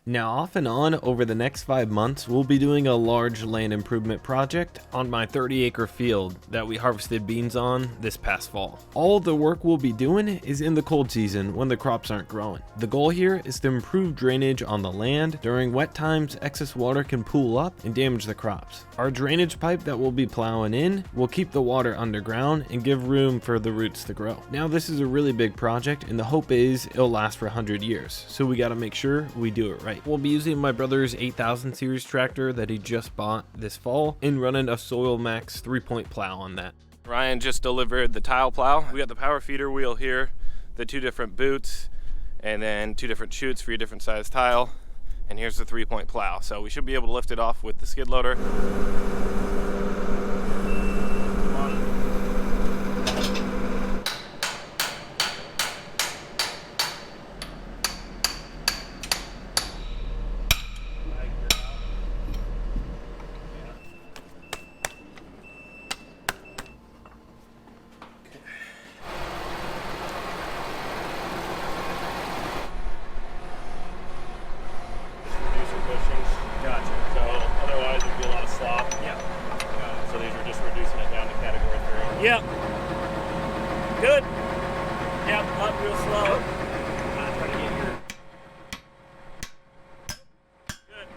Now off and on over the next 5 months, we'll be doing a large land improvement project on my 30-acre field that we harvested beans on this past fall. All the work we'll be doing is in the cold season when the crops aren't growing. The goal here is to improve drainage on the land. During wet times, excess water can pool up and damage the crops. Our drainage pipe that we'll be plowing in will keep the water underground and give room for the roots to grow. Now this is a really big project and the hope is it'll last for 100 years, so we got to make sure we do it right. We'll be using my brother's 8000 series tractor that he just bought this fall and running a Soil Max 3-point plow on that. Ryan just delivered the tile plow. We got the power feeder wheel here, the 2 different boots, and then 2 different chutes for your different size tile. And here's the 3-point plow. So we should be able to lift it off with the skid loader. Yep. Good. Yep, up real slow. Try to get your... Good.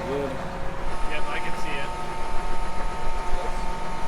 Good. Yep, I can see it.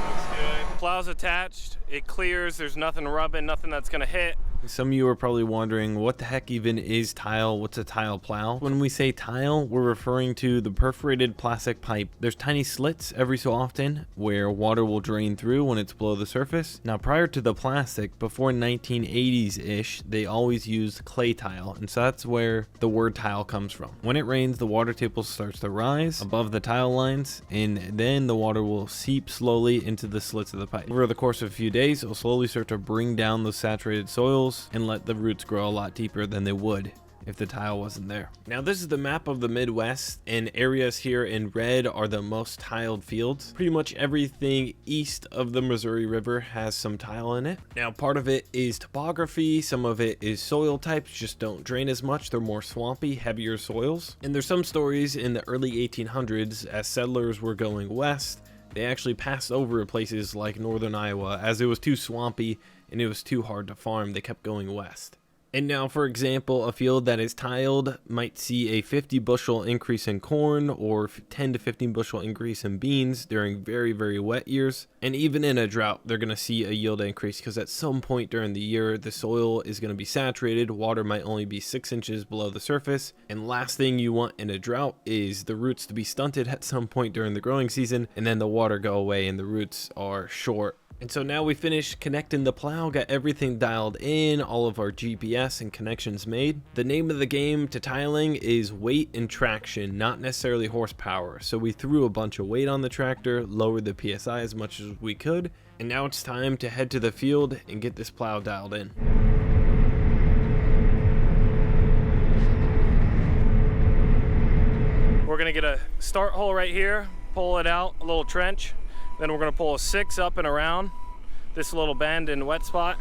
Looks good. Plow's attached. It clears. There's nothing rubbing, nothing that's gonna hit. Some of you are probably wondering, what the heck even is tile? What's a tile plow? When we say tile, we're referring to the perforated plastic pipe. There's tiny slits every so often where water will drain through when it's below the surface. Now, prior to the plastic, before 1980s-ish, they always used clay tile, and so that's where the word tile comes from. When it rains, the water table starts to rise above the tile lines, and then the water will seep slowly into the slits of the pipe. Over the course of a few days, it will slowly start to bring down those saturated soils and let the roots grow a lot deeper than they would if the tile wasn't there. Now this is the map of the Midwest, and areas here in red are the most tiled fields. Pretty much everything east of the Missouri River has some tile in it. Now part of it is topography, some of it is soil types just don't drain as much. They're more swampy, heavier soils. And there's some stories in the early 1800s as settlers were going west, they actually passed over places like northern Iowa as it was too swampy and it was too hard to farm. They kept going west. And now, for example, a field that is tiled might see a 50 bushel increase in corn or 10 to 15 bushel increase in beans during very, very wet years. And even in a drought, they're going to see a yield increase because at some point during the year, the soil is going to be saturated. Water might only be 6 inches below the surface. And last thing you want in a drought is the roots to be stunted at some point during the growing season, and then the water go away and the roots are short. And so now we finished connecting the plow, got everything dialed in, all of our GPS and connections made. The name of the game to tiling is weight and traction, not necessarily horsepower. So we threw a bunch of weight on the tractor, lowered the PSI as much as we could, and now it's time to head to the field and get this plow dialed in. We're gonna get a start hole right here, pull it out, a little trench. Then we're gonna pull a 6 up and around this little bend and wet spot.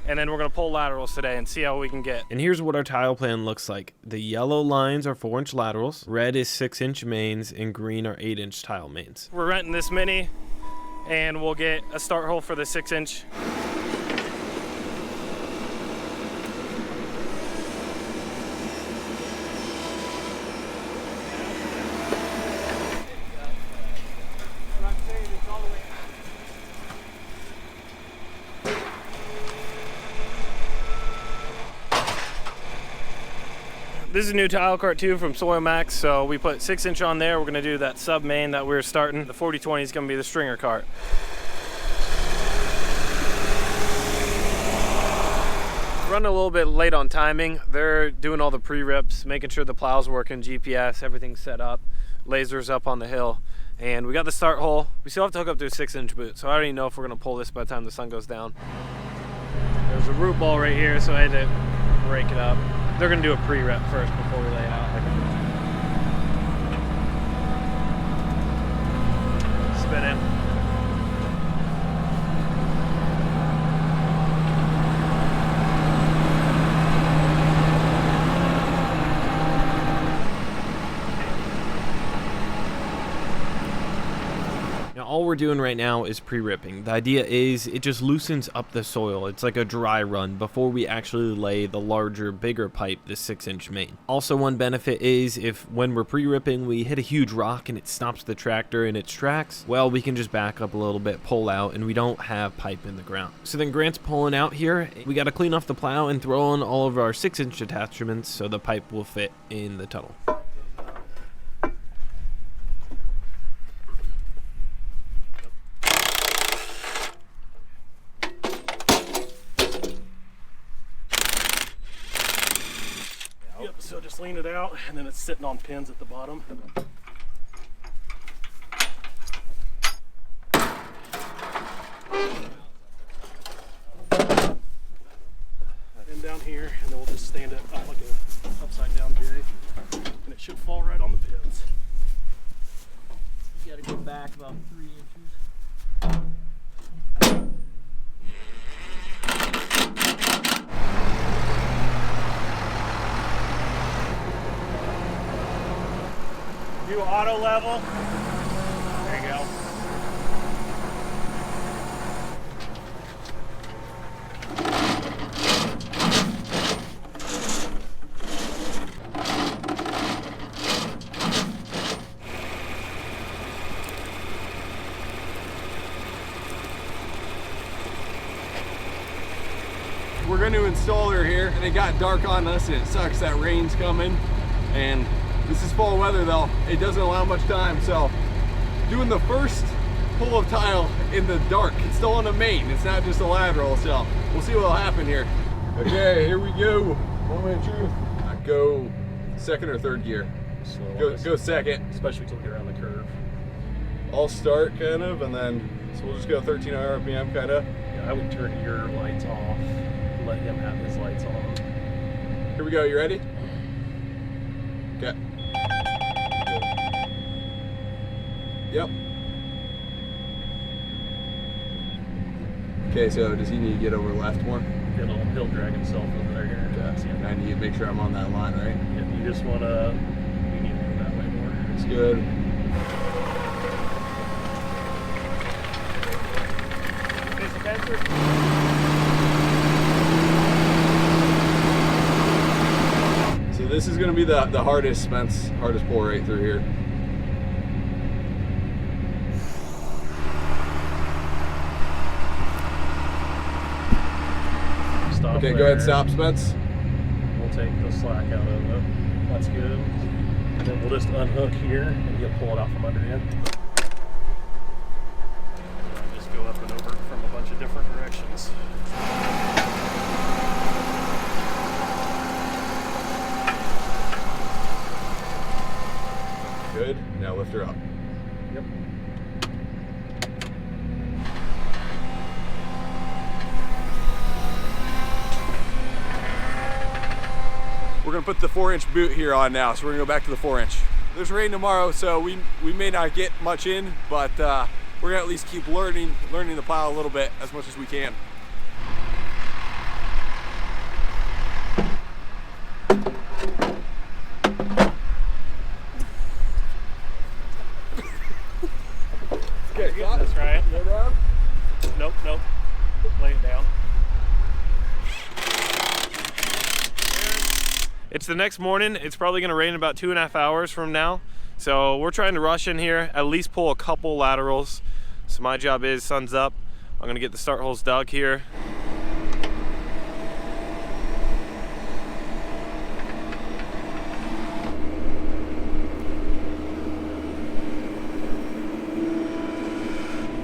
And then we're gonna pull laterals today and see how we can get. And here's what our tile plan looks like. The yellow lines are 4-inch laterals, red is 6-inch mains, and green are 8-inch tile mains. We're renting this mini and we'll get a start hole for the 6-inch. This is a new tile cart too from Soil Max, so we put 6-inch on there. We're gonna do that sub main that we were starting. The 4020 is gonna be the stringer cart. Running a little bit late on timing. They're doing all the pre-rips, making sure the plow's working, GPS, everything's set up, lasers up on the hill. And we got the start hole. We still have to hook up to a 6-inch boot, so I already know if we're gonna pull this by the time the sun goes down. There's a root ball right here, so I had to break it up. They're gonna do a pre-rep first before we lay it out. Spin in. we're doing right now is pre-ripping. The idea is it just loosens up the soil. It's like a dry run before we actually lay the larger, bigger pipe, the 6-inch main. Also, one benefit is if when we're pre-ripping we hit a huge rock and it stops the tractor in its tracks, well, we can just back up a little bit, pull out, and we don't have pipe in the ground. So then Grant's pulling out here. We got to clean off the plow and throw on all of our 6-inch attachments so the pipe will fit in the tunnel. Yep, so just lean it out and then it's sitting on pins at the bottom. And down here, and then we'll just stand it up like a upside down J, and it should fall right on the pins. You gotta go back about 3 inches. Do auto level. There you go. We're going to install her here, and it got dark on us, and it sucks that rain's coming. And this is fall weather though, it doesn't allow much time, so doing the first pull of tile in the dark. It's still on the main, it's not just a lateral, so we'll see what'll happen here. Okay, here we go. Moment of truth. Go second or third gear. Go second. Especially till we get around the curve. I'll start kind of, and then so we'll just go 13 RPM kind of. Yeah, I would turn your lights off, let him have his lights on. Here we go, you ready? Okay. Yep. Okay, so does he need to get over left more? He'll drag himself over there here. Okay. And I need to make sure I'm on that line, right? Yeah, you just wanna, you need to go that way more. It's good. So this is gonna be the hardest pull right through here. Stop okay, there. go ahead and stop, Spence. We'll take the slack out of it. That's good. And then we'll just unhook here and you'll pull it out from under you. Just go up and over from a bunch of different directions. Good. Now lift her up. Yep. We're gonna put the 4-inch boot here on now, so we're gonna go back to the 4-inch. There's rain tomorrow, so we may not get much in, but we're gonna at least keep learning the plow a little bit as much as we can. Okay, stop. That's right. Go down. Nope, nope. Lay it down. It's the next morning. It's probably gonna rain about 2.5 hours from now. So we're trying to rush in here, at least pull a couple laterals. So my job is, sun's up, I'm gonna get the start holes dug here.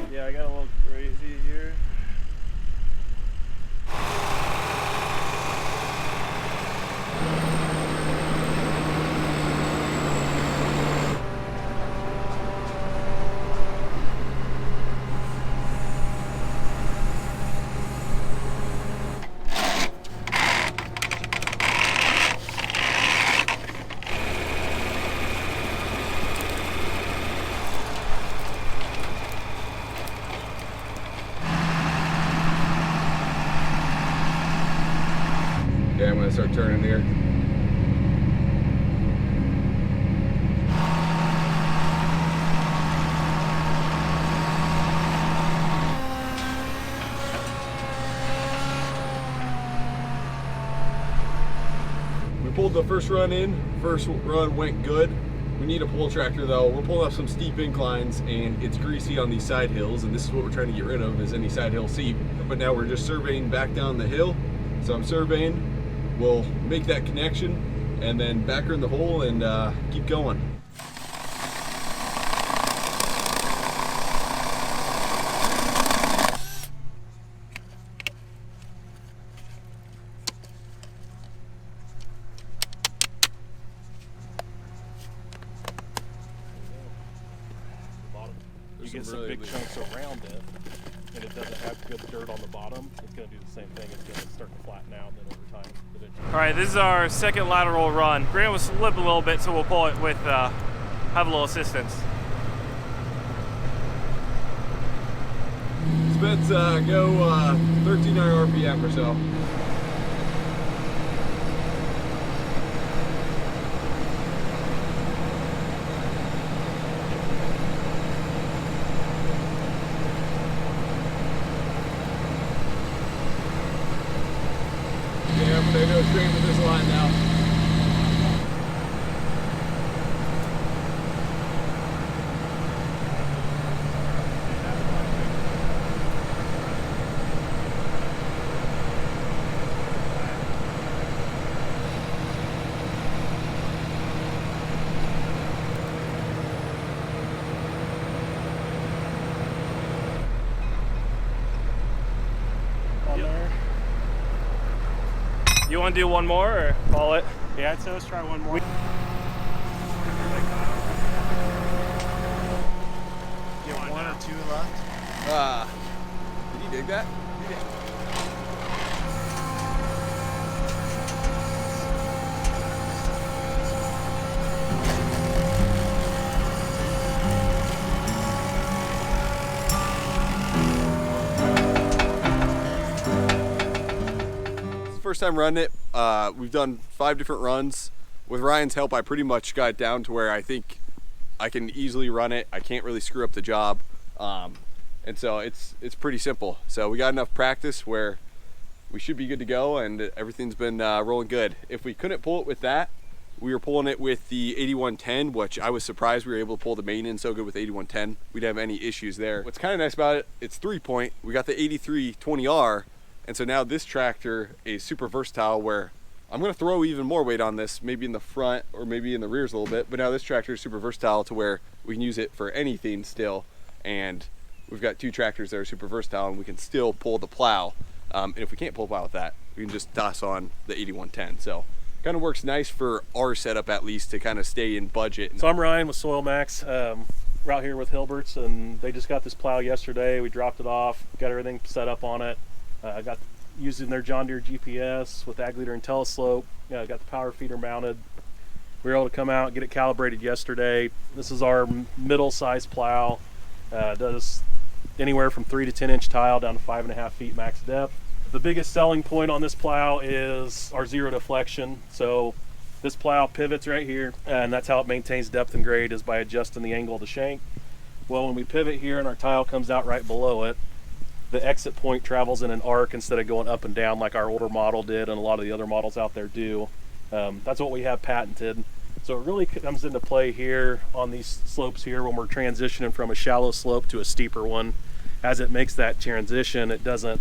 Yeah, I got a little crazy here. Okay, I'm gonna start turning here. pulled the first run in. First run went good. We need a pull tractor though. We're pulling up some steep inclines and it's greasy on these side hills, and this is what we're trying to get rid of, is any side hill seep. But now we're just surveying back down the hill. So I'm surveying, we'll make that connection and then back her in the hole and keep going. You get some big chunks around it, and it doesn't have good dirt on the bottom, it's going to do the same thing. It's going to start to flatten out, and then over time, eventually. All right, this is our second lateral run. Grant will slip a little bit, so we'll pull it with, have a little assistance. Spence, go 1300 RPM or so. They go straight to this line now. You want to do one more or call it? Yeah, I'd say let's try one more. Get one or two left. Did you dig that? First time running it. We've done 5 different runs. With Ryan's help, I pretty much got it down to where I think I can easily run it. I can't really screw up the job, and so it's pretty simple. So we got enough practice where we should be good to go, and everything's been rolling good. If we couldn't pull it with that, we were pulling it with the 8110, which I was surprised we were able to pull the main in so good with 8110. We didn't have any issues there. What's kind of nice about it, it's 3-point. We got the 8320R. And so now this tractor is super versatile, where I'm gonna throw even more weight on this, maybe in the front or maybe in the rears a little bit, but now this tractor is super versatile to where we can use it for anything still. And we've got 2 tractors that are super versatile, and we can still pull the plow. And if we can't pull the plow with that, we can just toss on the 8110. So kind of works nice for our setup, at least, to kind of stay in budget. So I'm Ryan with Soil Max. We're out here with Hilbert's, and they just got this plow yesterday. We dropped it off, got everything set up on it. I got using their John Deere GPS with ag leader and teleslope. Got the power feeder mounted. We were able to come out and get it calibrated yesterday. This is our middle size plow. Does anywhere from 3 to 10 inch tile down to 5.5 feet max depth. The biggest selling point on this plow is our zero deflection. So this plow pivots right here, and that's how it maintains depth and grade, is by adjusting the angle of the shank. Well, when we pivot here and our tile comes out right below it, the exit point travels in an arc instead of going up and down like our older model did and a lot of the other models out there do. That's what we have patented. So it really comes into play here on these slopes here when we're transitioning from a shallow slope to a steeper one. As it makes that transition, it doesn't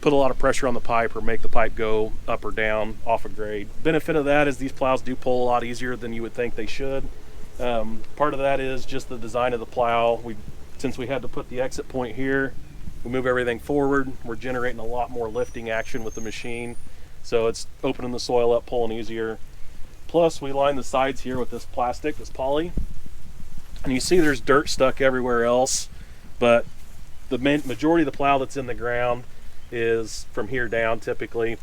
put a lot of pressure on the pipe or make the pipe go up or down off a grade. Benefit of that is these plows do pull a lot easier than you would think they should. Part of that is just the design of the plow. Since we had to put the exit point here, we move everything forward. We're generating a lot more lifting action with the machine. So it's opening the soil up, pulling easier. Plus we line the sides here with this plastic, this poly. And you see there's dirt stuck everywhere else, but the majority of the plow that's in the ground is from here down typically.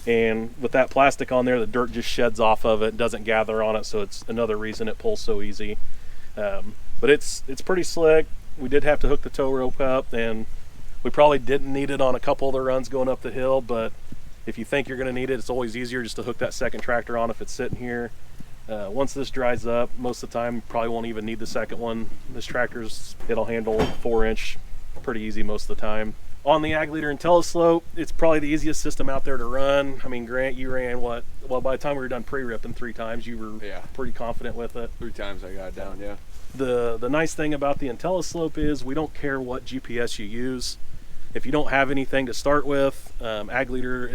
And with that plastic on there, the dirt just sheds off of it, doesn't gather on it. So it's another reason it pulls so easy. But it's pretty slick. We did have to hook the tow rope up, and we probably didn't need it on a couple of the runs going up the hill, but if you think you're going to need it, it's always easier just to hook that second tractor on if it's sitting here. Once this dries up, most of the time, you probably won't even need the second one. This it'll handle 4-inch pretty easy most of the time. On the ag leader and teleslope, it's probably the easiest system out there to run. I mean, Grant, you ran what, Well, by the time we were done pre-ripping 3 times, you were pretty confident with it. 3 times I got it down, yeah. The nice thing about the IntelliSlope is we don't care what GPS you use. If you don't have anything to start with, Ag Leader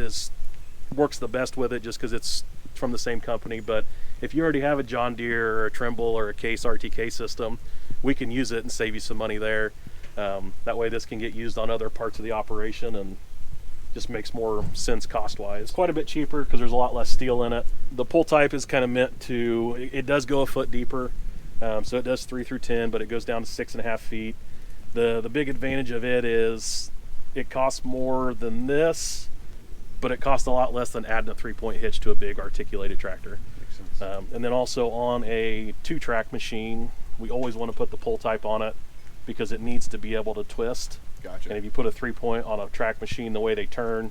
works the best with it just because it's from the same company. But if you already have a John Deere or a Trimble or a Case RTK system, we can use it and save you some money there. That way this can get used on other parts of the operation and just makes more sense cost-wise. Quite a bit cheaper because there's a lot less steel in it. The pull type is kind of meant to, it does go a foot deeper. So it does 3 through 10, but it goes down to 6.5 feet. The big advantage of it is it costs more than this, but it costs a lot less than adding a 3-point hitch to a big articulated tractor. Makes sense. And then also on a 2-track machine, we always want to put the pull type on it because it needs to be able to twist. Gotcha. And if you put a 3-point on a track machine, the way they turn,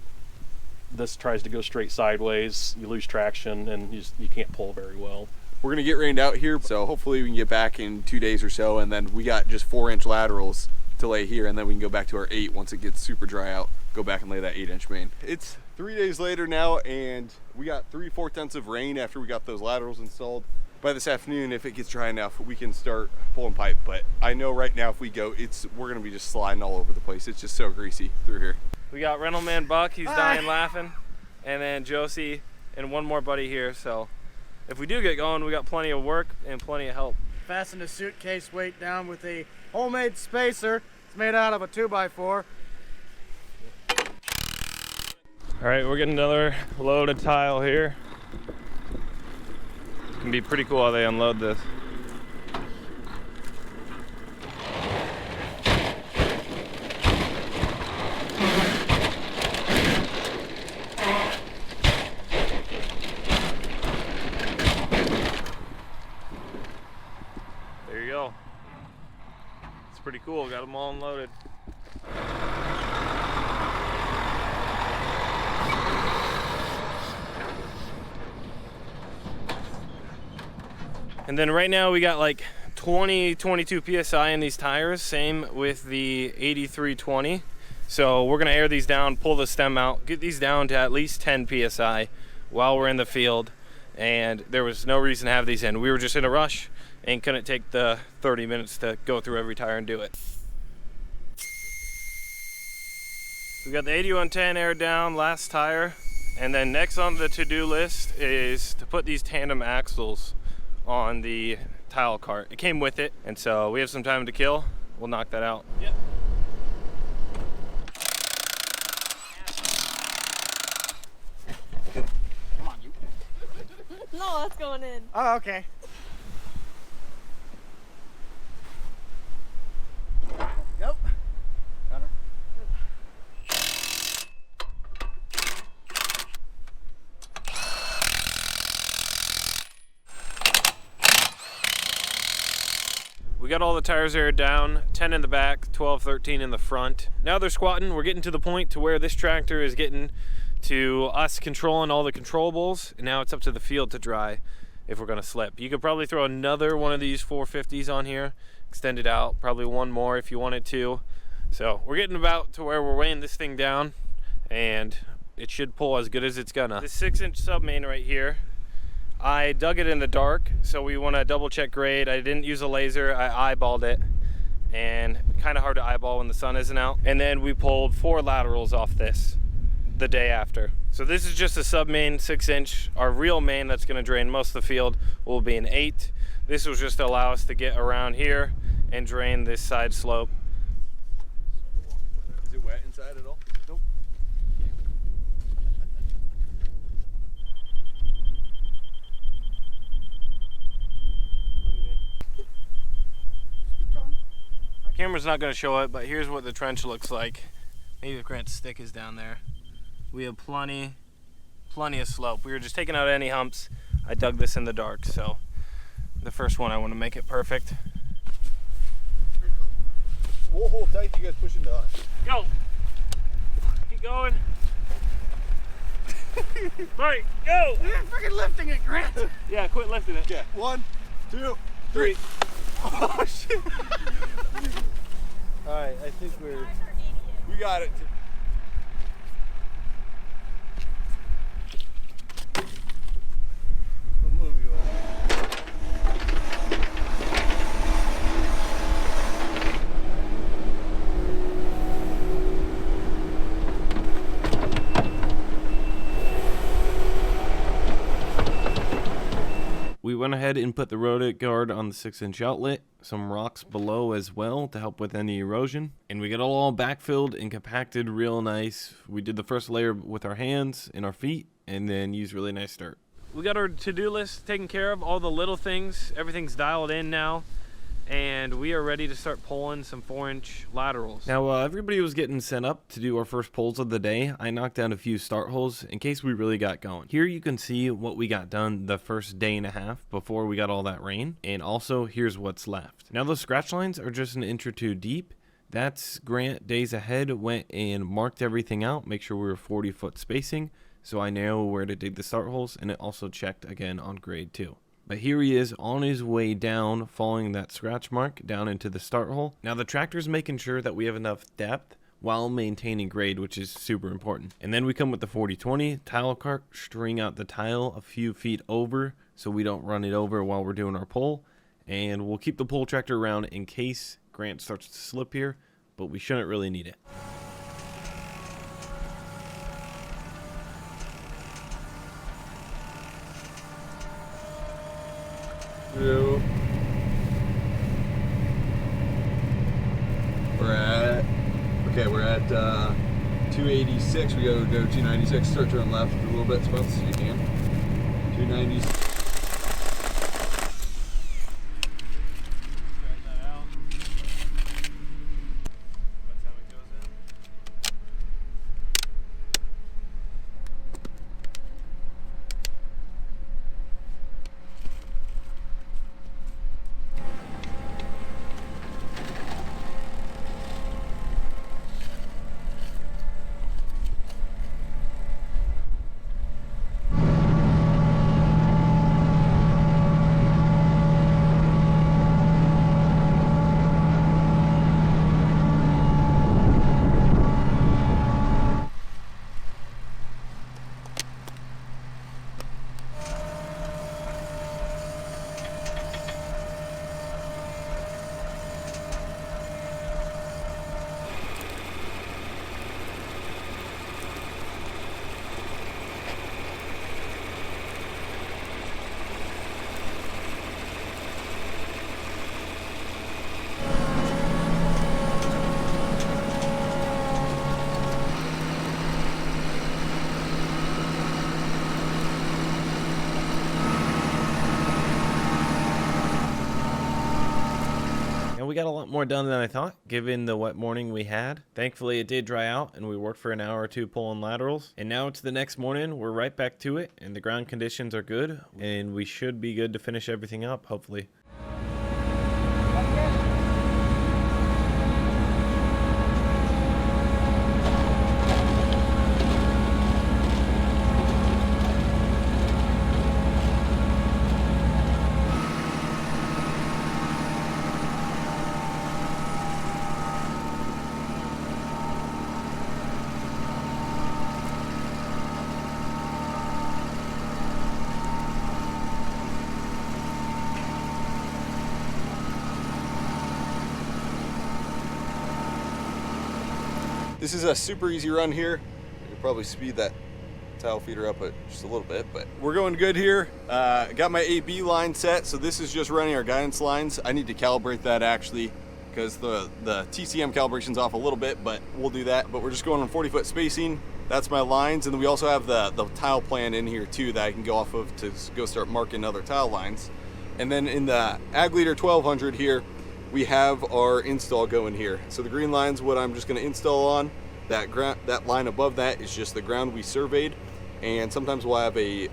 this tries to go straight sideways, you lose traction, and you can't pull very well. We're gonna get rained out here, so hopefully we can get back in 2 days or so, and then we got just 4-inch laterals to lay here, and then we can go back to our 8 once it gets super dry out, go back and lay that 8-inch main. It's 3 days later now, and we got 3/4 of rain after we got those laterals installed. By this afternoon, if it gets dry enough, we can start pulling pipe, but I know right now if we go, we're gonna be just sliding all over the place. It's just so greasy through here. We got rental man Buck, he's dying laughing, and then Josie and one more buddy here, so if we do get going, we got plenty of work and plenty of help. Fasten the suitcase weight down with a homemade spacer. It's made out of a 2x4. All right, we're getting another load of tile here. It's gonna be pretty cool how they unload this. There you go. It's pretty cool, got them all unloaded. And then right now we got like 22 PSI in these tires, same with the 8320. So we're gonna air these down, pull the stem out, get these down to at least 10 PSI while we're in the field. And there was no reason to have these in. We were just in a rush and couldn't take the 30 minutes to go through every tire and do it. We got the 8110 aired down, last tire. And then next on the to-do list is to put these tandem axles on the tile cart. It came with it, and so we have some time to kill. We'll knock that out. Yep. Come on, you. No, that's going in. Oh, okay. Yep. Got her. We got all the tires aired down, 10 in the back, 12, 13 in the front. Now they're squatting. We're getting to the point to where this tractor is getting to us controlling all the controllables, and now it's up to the field to dry if we're gonna slip. You could probably throw another one of these 450s on here, extend it out, probably one more if you wanted to. So we're getting about to where we're weighing this thing down, and it should pull as good as it's gonna. This 6-inch sub main right here, I dug it in the dark, so we want to double check grade. I didn't use a laser, I eyeballed it, and kind of hard to eyeball when the sun isn't out. And then we pulled 4 laterals off this the day after. So this is just a sub main, 6-inch. Our real main that's going to drain most of the field will be an 8. This will just allow us to get around here and drain this side slope. Is it wet inside at all? Nope. Camera's not going to show it, but here's what the trench looks like. Maybe the current stick is down there. We have plenty of slope. We were just taking out any humps. I dug this in the dark, so the first one I want to make it perfect. We'll hold tight, you guys push into us. Go! Keep going. Right, go! You're freaking lifting it, Grant! Yeah, quit lifting it. Yeah, 1, 2, 3. Oh shit! Alright, I think we're... We got it. went ahead and put the rotor guard on the 6-inch outlet, some rocks below as well to help with any erosion, and we got it all backfilled and compacted real nice. We did the first layer with our hands and our feet, and then used really nice dirt. We got our to-do list taken care of, all the little things, everything's dialed in now, and we are ready to start pulling some 4-inch laterals. Now, everybody was getting set up to do our first pulls of the day. I knocked down a few start holes in case we really got going. Here you can see what we got done the first day and a half before we got all that rain, and also here's what's left. Now, those scratch lines are just an inch or two deep. That's Grant days ahead went and marked everything out, make sure we were 40-foot spacing, so I know where to dig the start holes, and it also checked again on grade too. But here he is on his way down, following that scratch mark down into the start hole. Now the tractor's making sure that we have enough depth while maintaining grade, which is super important. And then we come with the 40-20 tile cart, string out the tile a few feet over so we don't run it over while we're doing our pull. And we'll keep the pull tractor around in case Grant starts to slip here, but we shouldn't really need it. We're at 286. We go 296. Start turning left a little bit, Spence, so you can. 290. We got a lot more done than I thought, given the wet morning we had. Thankfully, it did dry out, and we worked for an hour or two pulling laterals. And now it's the next morning. We're right back to it, and the ground conditions are good, and we should be good to finish everything up, hopefully. This is a super easy run here. You'll probably speed that tile feeder up just a little bit, but we're going good here. Got my AB line set, so this is just running our guidance lines. I need to calibrate that actually because the TCM calibration's off a little bit, but we'll do that. But we're just going on 40-foot spacing. That's my lines, and then we also have the tile plan in here too that I can go off of to go start marking other tile lines. And then in the Ag Leader 1200 here, we have our install going here. So the green line's what I'm just going to install on. That line above that is just the ground we surveyed, and sometimes we'll have a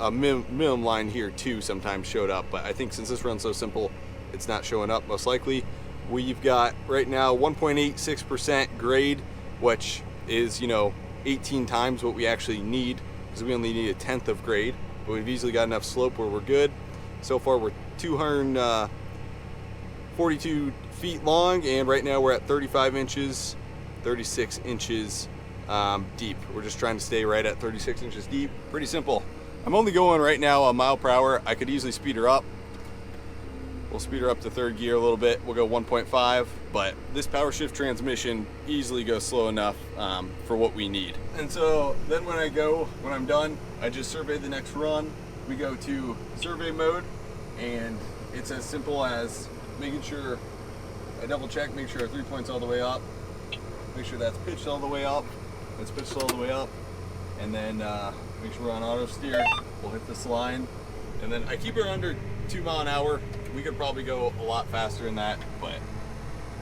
minimum line here too sometimes showed up, but I think since this run's so simple, it's not showing up most likely. We've got right now 1.86% grade, which is 18 times what we actually need, because we only need 1/10 of grade, but we've easily got enough slope where we're good. So far we're 242 feet long, and right now we're at 35 inches, 36 inches deep. We're just trying to stay right at 36 inches deep. Pretty simple. I'm only going right now a mile per hour. I could easily speed her up. We'll speed her up to third gear a little bit. We'll go 1.5, but this power shift transmission easily goes slow enough for what we need. And so then when I'm done, I just survey the next run, we go to survey mode, and it's as simple as making sure I double check, make sure our 3 point's all the way up, make sure that's pitched all the way up, that's pitched all the way up, and then make sure we're on auto steer. We'll hit this line, and then I keep it under 2 mile an hour. We could probably go a lot faster than that, but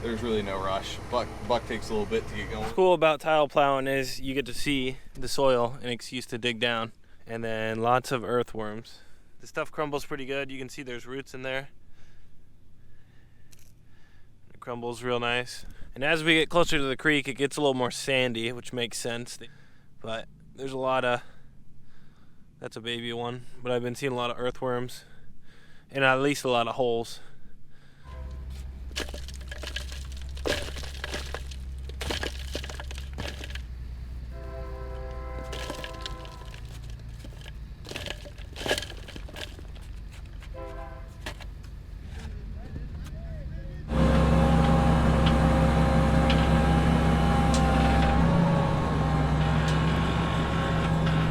there's really no rush. Buck takes a little bit to get going. What's cool about tile plowing is you get to see the soil and excuse to dig down, and then lots of earthworms. The stuff crumbles pretty good. You can see there's roots in there. It crumbles real nice. And as we get closer to the creek, it gets a little more sandy, which makes sense. But there's a lot of, that's a baby one, but I've been seeing a lot of earthworms and at least a lot of holes.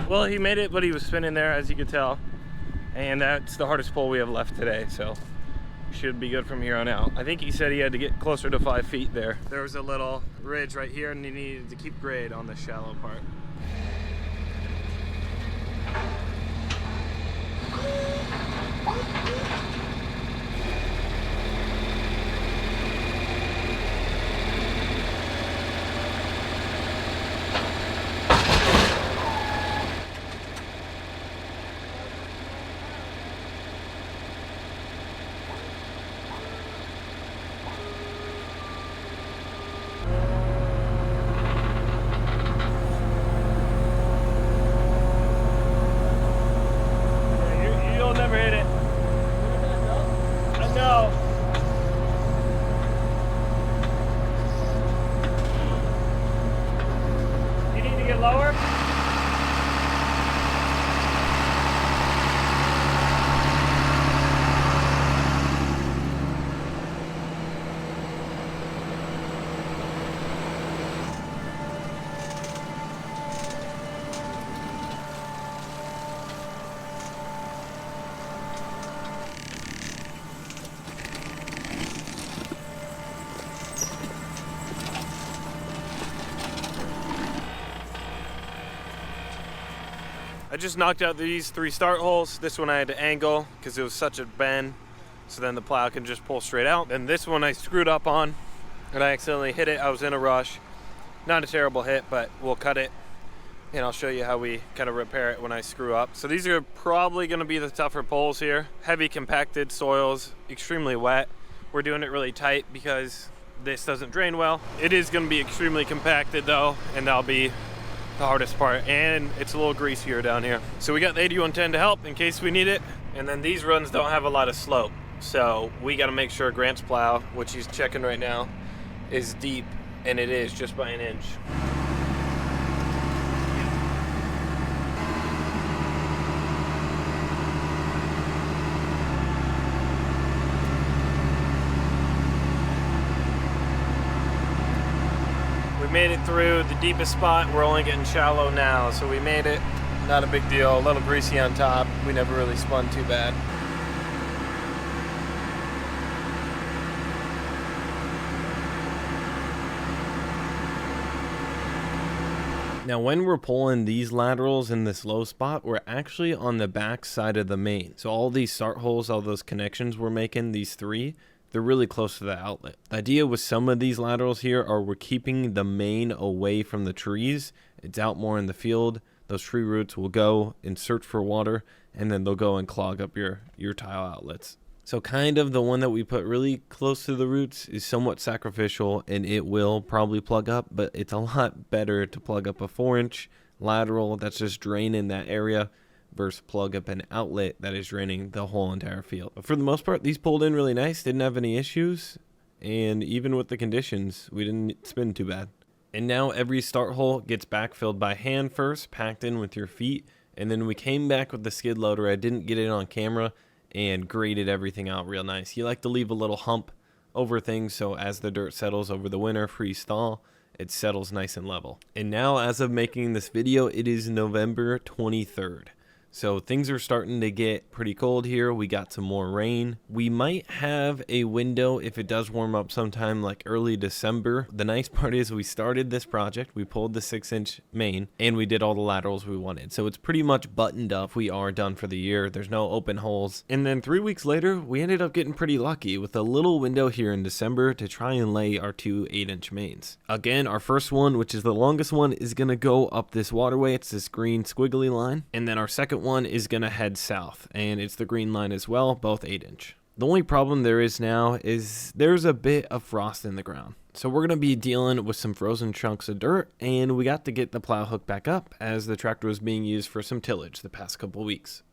Well, he made it, but he was spinning there, as you could tell. And that's the hardest pull we have left today, so should be good from here on out. I think he said he had to get closer to 5 feet there. There was a little ridge right here, and he needed to keep grade on the shallow part. Never hit it. I know. You need to get lower? I just knocked out these 3 start holes. This one I had to angle because it was such a bend, so then the plow can just pull straight out. And this one I screwed up on and I accidentally hit it. I was in a rush. Not a terrible hit, but we'll cut it and I'll show you how we kind of repair it when I screw up. So these are probably going to be the tougher pulls here. Heavy compacted soils, extremely wet. We're doing it really tight because this doesn't drain well. It is going to be extremely compacted though, and that'll be the hardest part, and it's a little greasier down here. So we got the 8110 to help in case we need it. And then these runs don't have a lot of slope, so we got to make sure Grant's plow, which he's checking right now, is deep, and it is just by an inch. Made it through the deepest spot. We're only getting shallow now, so we made it. Not a big deal. A little greasy on top. We never really spun too bad. Now when we're pulling these laterals in this low spot, we're actually on the back side of the main. So all these start holes, all those connections we're making, these 3, they're really close to the outlet. The idea with some of these laterals here are we're keeping the main away from the trees. It's out more in the field. Those tree roots will go and search for water, and then they'll go and clog up your tile outlets. So kind of the one that we put really close to the roots is somewhat sacrificial, and it will probably plug up, but it's a lot better to plug up a 4-inch lateral that's just draining that area versus plug up an outlet that is draining the whole entire field. But for the most part, these pulled in really nice, didn't have any issues, and even with the conditions, we didn't spin too bad. And now every start hole gets backfilled by hand first, packed in with your feet, and then we came back with the skid loader. I didn't get it on camera, and graded everything out real nice. You like to leave a little hump over things so as the dirt settles over the winter freeze-thaw, it settles nice and level. And now, as of making this video, it is November 23rd. So things are starting to get pretty cold here. We got some more rain. We might have a window if it does warm up sometime like early December. The nice part is we started this project, we pulled the 6-inch main, and we did all the laterals we wanted. So it's pretty much buttoned up. We are done for the year. There's no open holes. And then 3 weeks later, we ended up getting pretty lucky with a little window here in December to try and lay our 2 8-inch mains. Again, our first one, which is the longest one, is gonna go up this waterway. It's this green squiggly line. And then our second one is gonna head south, and it's the green line as well, both 8-inch. The only problem there is now is there's a bit of frost in the ground. So we're gonna be dealing with some frozen chunks of dirt, and we got to get the plow hooked back up as the tractor was being used for some tillage the past couple weeks.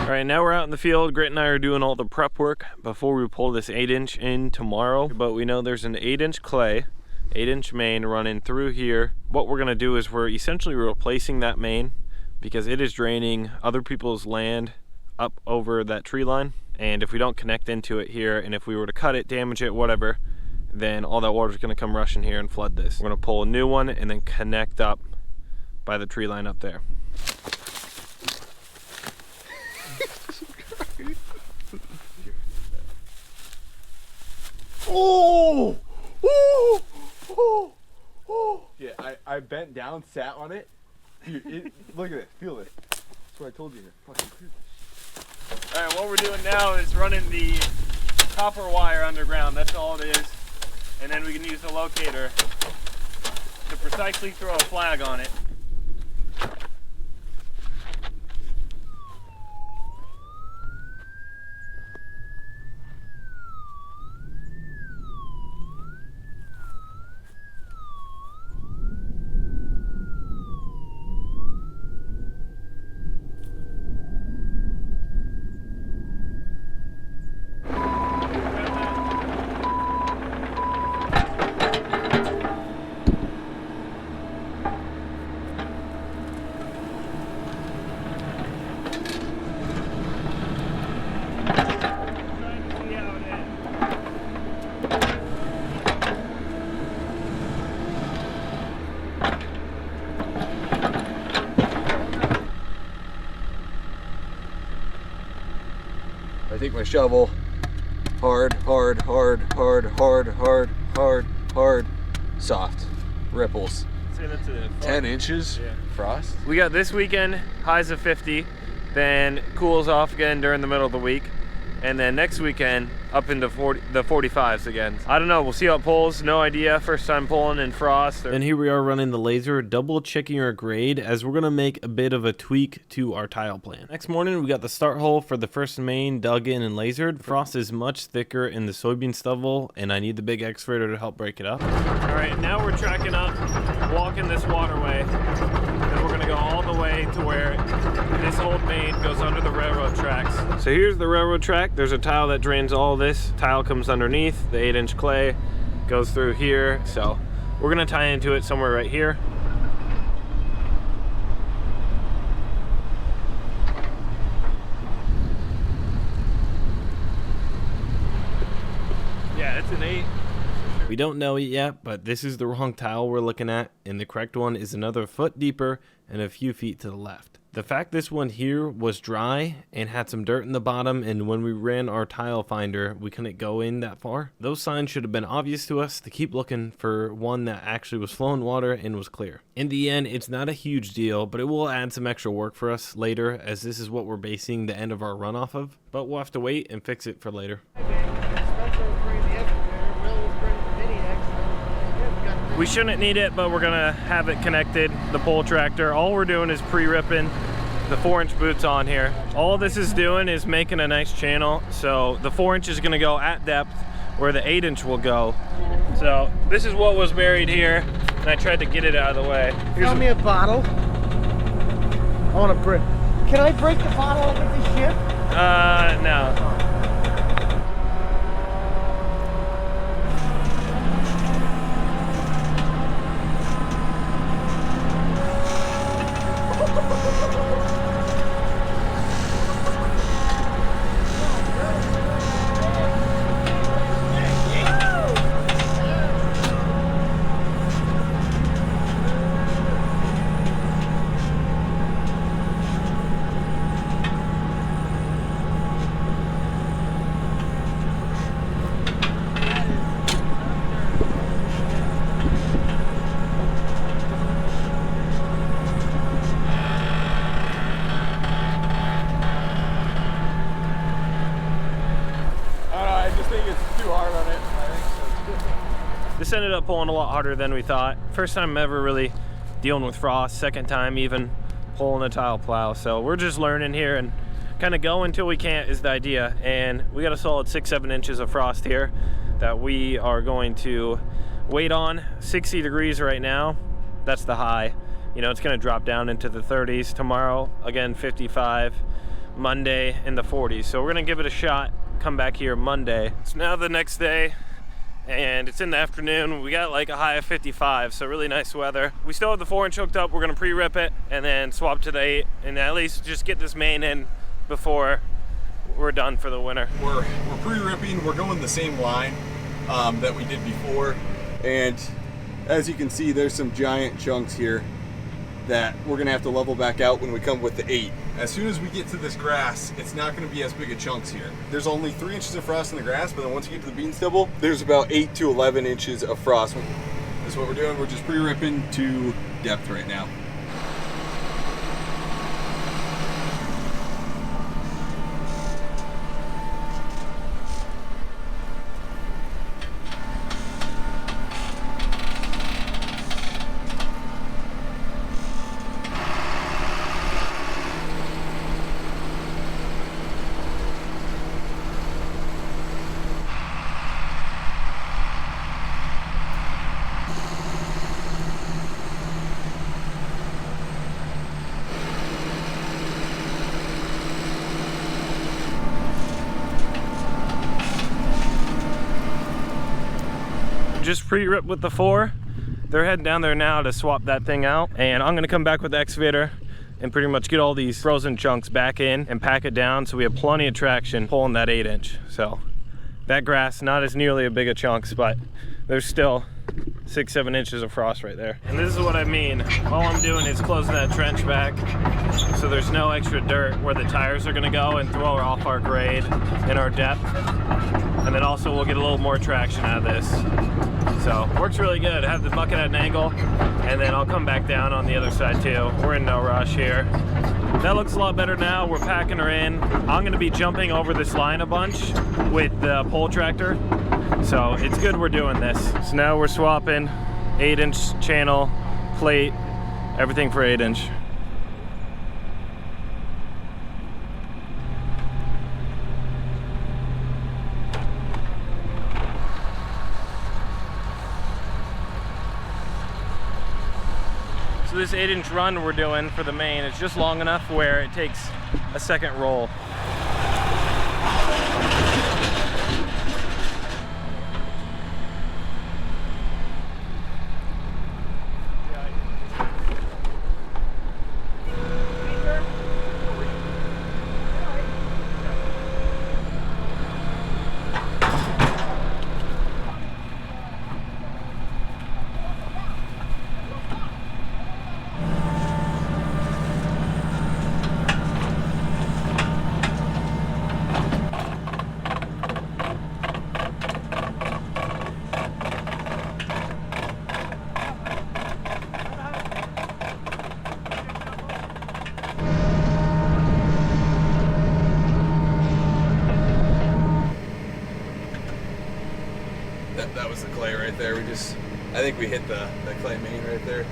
All right, now we're out in the field. Grit and I are doing all the prep work before we pull this 8-inch in tomorrow. But we know there's an 8-inch clay, 8-inch main running through here. What we're gonna do is we're essentially replacing that main because it is draining other people's land up over that tree line. And if we don't connect into it here, and if we were to cut it, damage it, whatever, then all that water is gonna come rushing here and flood this. We're gonna pull a new one and then connect up by the tree line up there. Oh! Oh! Oh! Oh! Yeah, I bent down, sat on it. Dude, look at it, feel it. That's what I told you. Fucking cruise this. All right, what we're doing now is running the copper wire underground. That's all it is. And then we can use the locator to precisely throw a flag on it. I take my shovel, hard, hard, hard, hard, hard, hard, hard, hard, soft, ripples. Say that's a 10 inches, yeah. Frost. We got this weekend highs of 50, then cools off again during the middle of the week, and then next weekend up into the 45s again. I don't know, we'll see how it pulls, no idea. First time pulling in frost. And here we are running the laser, double checking our grade as we're gonna make a bit of a tweak to our tile plan. Next morning we got the start hole for the first main dug in and lasered. Frost is much thicker in the soybean stubble, and I need the big excavator to help break it up. All right, now we're tracking up, walking this waterway, and we're gonna go all the way to where this old main goes under the railroad tracks. So here's the railroad track. There's a tile that drains all this. Tile comes underneath. The 8-inch clay goes through here. So we're gonna tie into it somewhere right here. Yeah, it's an 8. We don't know it yet, but this is the wrong tile we're looking at, and the correct one is another foot deeper and a few feet to the left. The fact this one here was dry and had some dirt in the bottom, and when we ran our tile finder, we couldn't go in that far. Those signs should have been obvious to us to keep looking for one that actually was flowing water and was clear. In the end, it's not a huge deal, but it will add some extra work for us later, as this is what we're basing the end of our run off of. But we'll have to wait and fix it for later. We shouldn't need it, but we're gonna have it connected, the pole tractor. All we're doing is pre-ripping the 4-inch boots on here. All this is doing is making a nice channel. So the 4-inch is gonna go at depth where the 8-inch will go. So this is what was buried here, and I tried to get it out of the way. Tell me a bottle. I want to break. Can I break the bottle with the ship? No. it's too hard on it. I think so. This ended up pulling a lot harder than we thought. First time ever really dealing with frost, second time even pulling a tile plow. So we're just learning here and kind of go until we can't is the idea. And we got a solid 6-7 inches of frost here that we are going to wait on. 60 degrees right now. That's the high. You know, it's going to drop down into the 30s. Tomorrow, again, 55. Monday in the 40s. So we're going to give it a shot. Come back here Monday. It's now the next day, and it's in the afternoon. We got like a high of 55, so really nice weather. We still have the 4-inch hooked up. We're gonna pre-rip it and then swap to the 8 and at least just get this main in before we're done for the winter. We're pre-ripping. We're going the same line that we did before, and as you can see, there's some giant chunks here that we're gonna have to level back out when we come with the 8. As soon as we get to this grass, it's not gonna be as big of chunks here. There's only 3 inches of frost in the grass, but then once you get to the bean stubble, there's about 8 to 11 inches of frost. That's what we're doing. We're just pre-ripping to depth right now. Just pre-rip with the 4. They're heading down there now to swap that thing out, and I'm gonna come back with the excavator and pretty much get all these frozen chunks back in and pack it down so we have plenty of traction pulling that 8-inch. So that grass, not as nearly a big of chunks, but there's still 6-7 inches of frost right there. And this is what I mean. All I'm doing is closing that trench back so there's no extra dirt where the tires are gonna go and throw off our grade and our depth. And then also we'll get a little more traction out of this. So works really good. Have the bucket at an angle, and then I'll come back down on the other side too. We're in no rush here. That looks a lot better now. We're packing her in. I'm gonna be jumping over this line a bunch with the pole tractor. So it's good we're doing this. So now we're swapping 8-inch channel, plate, everything for 8-inch. So this 8-inch run we're doing for the main, it's just long enough where it takes a second roll. That was the clay right there. I think we hit the clay main right there.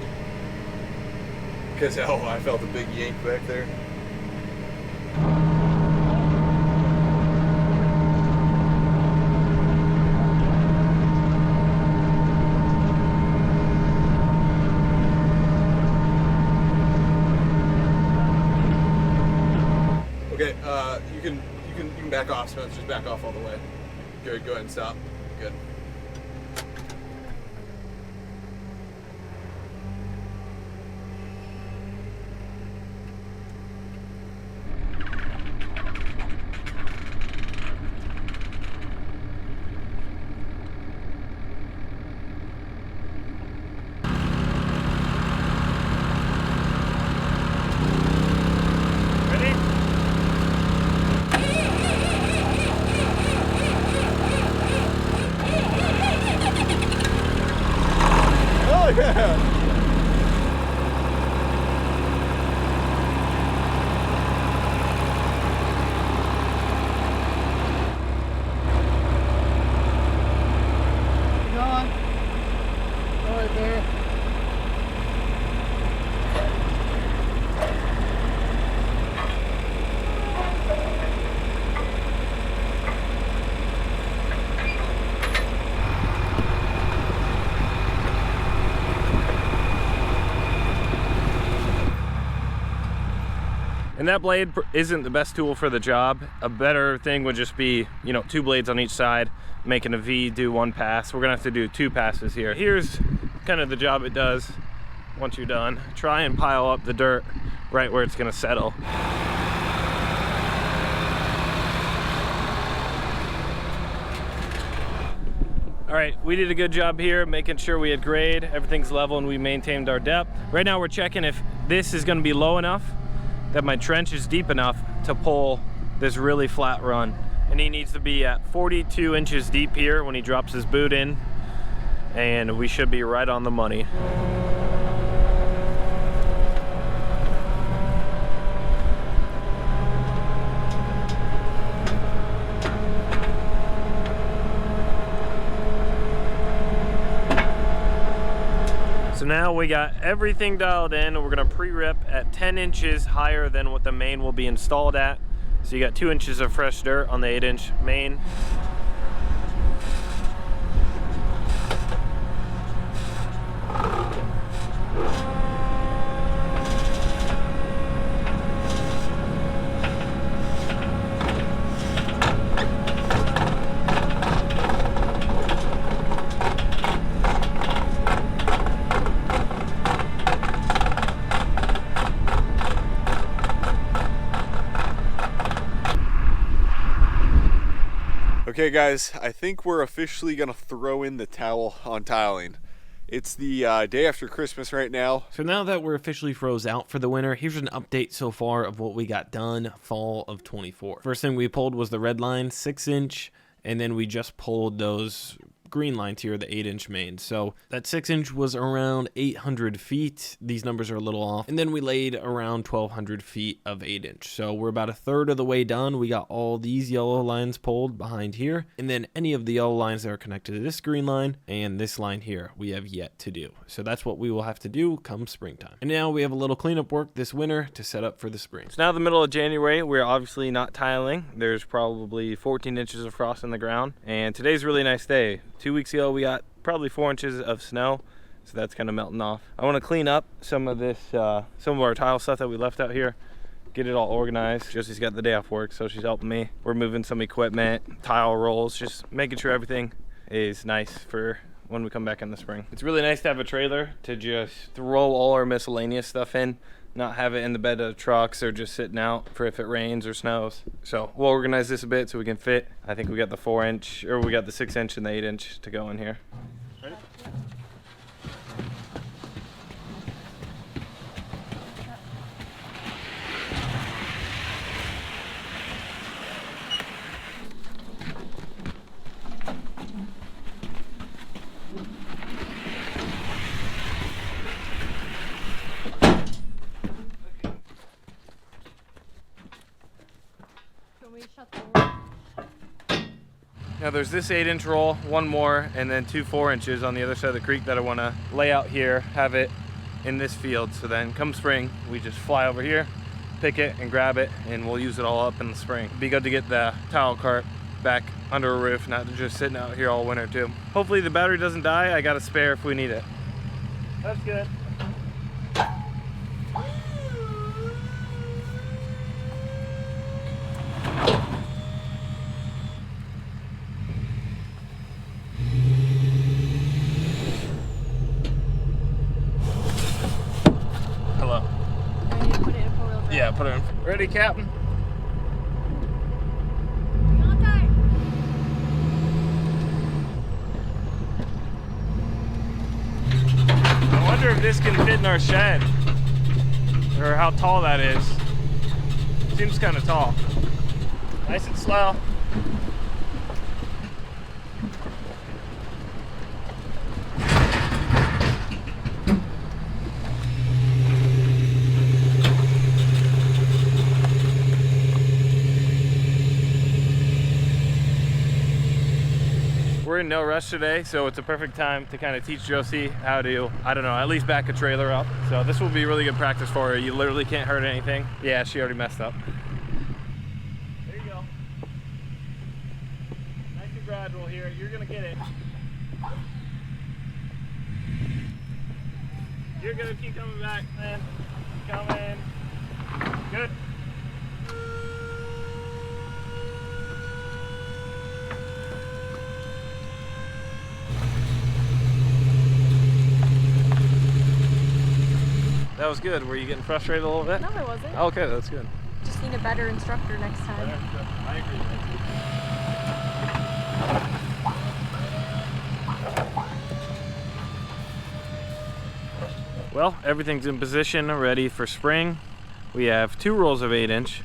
Because, oh, I felt a big yank back there. Okay, you can back off, Spence. Just back off all the way. Good, go ahead and stop. Good. And that blade isn't the best tool for the job. A better thing would just be, you know, 2 blades on each side, making a V, do 1 pass. We're gonna have to do 2 passes here. Here's kind of the job it does once you're done. Try and pile up the dirt right where it's gonna settle. All right, we did a good job here, making sure we had grade, everything's level, and we maintained our depth. Right now we're checking if this is gonna be low enough that my trench is deep enough to pull this really flat run. And he needs to be at 42 inches deep here when he drops his boot in, and we should be right on the money. So now we got everything dialed in, and we're gonna pre-rip at 10 inches higher than what the main will be installed at. So you got 2 inches of fresh dirt on the 8-inch main. Okay guys, I think we're officially gonna throw in the towel on tiling. It's the day after Christmas right now. So now that we're officially froze out for the winter, here's an update so far of what we got done fall of 24. First thing we pulled was the red line, 6-inch, and then we just pulled those green lines here, the 8-inch main. So that 6-inch was around 800 feet. These numbers are a little off. And then we laid around 1,200 feet of 8-inch. So we're about a third of the way done. We got all these yellow lines pulled behind here. And then any of the yellow lines that are connected to this green line and this line here, we have yet to do. So that's what we will have to do come springtime. And now we have a little cleanup work this winter to set up for the spring. It's now the middle of January. We're obviously not tiling. There's probably 14 inches of frost in the ground. And today's a really nice day. 2 weeks ago, we got probably 4 inches of snow, so that's kind of melting off. I want to clean up some of this, some of our tile stuff that we left out here, get it all organized. Josie's got the day off work, so she's helping me. We're moving some equipment, tile rolls, just making sure everything is nice for when we come back in the spring. It's really nice to have a trailer to just throw all our miscellaneous stuff in, not have it in the bed of trucks or just sitting out for if it rains or snows. So we'll organize this a bit so we can fit. I think we got the 4-inch, or we got the 6-inch and the 8-inch to go in here. Ready? Now there's this 8-inch roll, one more, and then 2 4-inches on the other side of the creek that I want to lay out here, have it in this field. So then come spring, we just fly over here, pick it and grab it, and we'll use it all up in the spring. It'd be good to get the towel cart back under a roof, not just sitting out here all winter too. Hopefully the battery doesn't die. I got a spare if we need it. That's good. Yeah, put it in. Ready, Captain? I wonder if this can fit in our shed, or how tall that is. Seems kind of tall. Nice and slow. We're in no rush today, so it's a perfect time to kind of teach Josie how to, I don't know, at least back a trailer up. So this will be really good practice for her. You literally can't hurt anything. Yeah, she already messed up. There you go. Nice and gradual here. You're gonna get it. You're gonna keep coming back, man. Coming. Good. That was good. Were you getting frustrated a little bit? No, I wasn't. Okay, that's good. Just need a better instructor next time. I agree. Well, everything's in position, ready for spring. We have 2 rolls of 8-inch,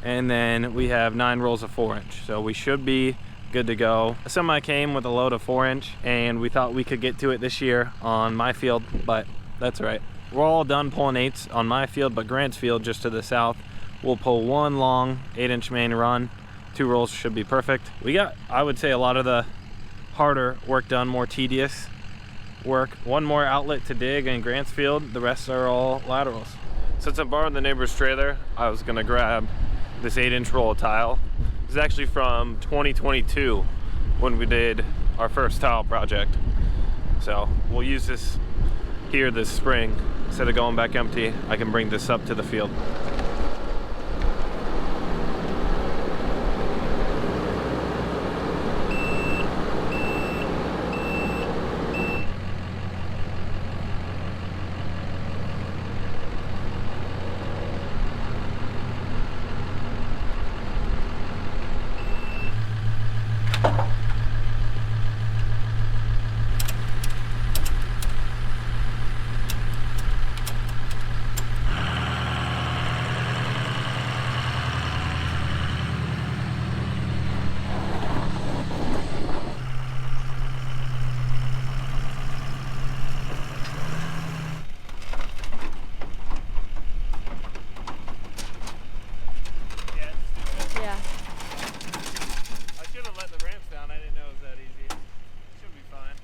and then we have 9 rolls of 4-inch. So we should be good to go. A semi came with a load of 4-inch, and we thought we could get to it this year on my field, but that's right. We're all done pulling 8s on my field, but Grant's field just to the south, we'll pull 1 long 8-inch main run. 2 rolls should be perfect. We got, I would say, a lot of the harder work done, more tedious work. 1 more outlet to dig in Grant's field. The rest are all laterals. Since I borrowed the neighbor's trailer, I was gonna grab this 8-inch roll of tile. This is actually from 2022 when we did our first tile project. So we'll use this here this spring. Instead of going back empty, I can bring this up to the field. Yeah. I should have let the ramps down. I didn't know it was that easy. Should be fine.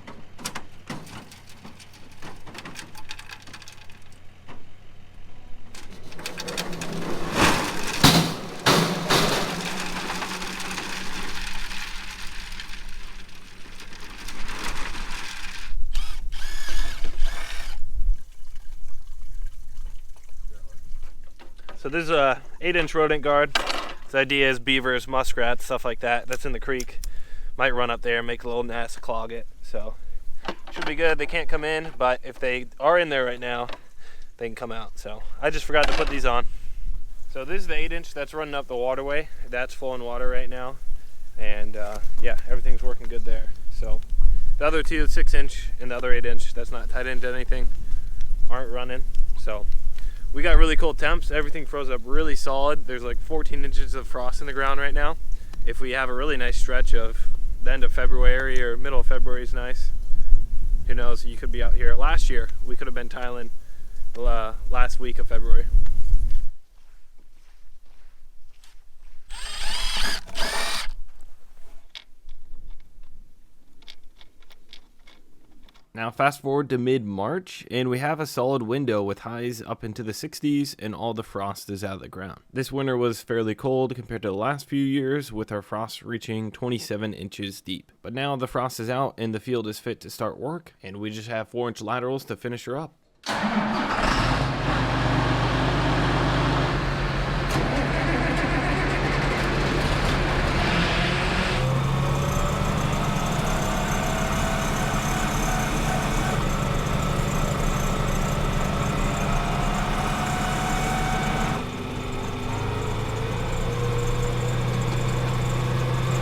So this is a 8-inch rodent guard. The idea is beavers, muskrats, stuff like that. That's in the creek. Might run up there and make a little nest, clog it. So should be good. They can't come in, but if they are in there right now, they can come out. So I just forgot to put these on. So this is the 8-inch that's running up the waterway. That's flowing water right now. And yeah, everything's working good there. So the other 2, 6-inch and the other 8-inch, that's not tied into anything, aren't running. So we got really cold temps. Everything froze up really solid. There's like 14 inches of frost in the ground right now. If we have a really nice stretch of the end of February or middle of February is nice. Who knows, you could be out here. Last year, we could have been tiling last week of February. Now fast forward to mid-March, and we have a solid window with highs up into the 60s, and all the frost is out of the ground. This winter was fairly cold compared to the last few years, with our frost reaching 27 inches deep. But now the frost is out, and the field is fit to start work, and we just have 4-inch laterals to finish her up.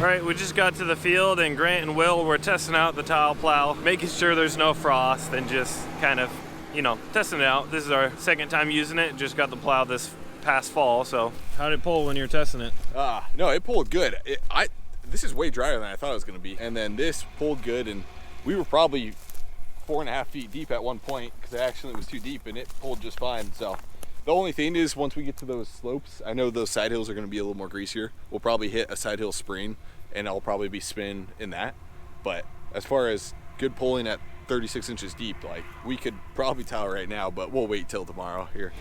Alright, we just got to the field and Grant and Will were testing out the tile plow, making sure there's no frost and just kind of, you know, testing it out. This is our second time using it, just got the plow this past fall, so. How did it pull when you were testing it? No, it pulled good. This is way drier than I thought it was gonna be. And then this pulled good, and we were probably 4.5 feet deep at one point because it was too deep, and it pulled just fine. So the only thing is, once we get to those slopes, I know those side hills are gonna be a little more greasier. We'll probably hit a side hill spring, and I'll probably be spinning in that. But as far as good pulling at 36 inches deep, like, we could probably tile right now, but we'll wait till tomorrow here.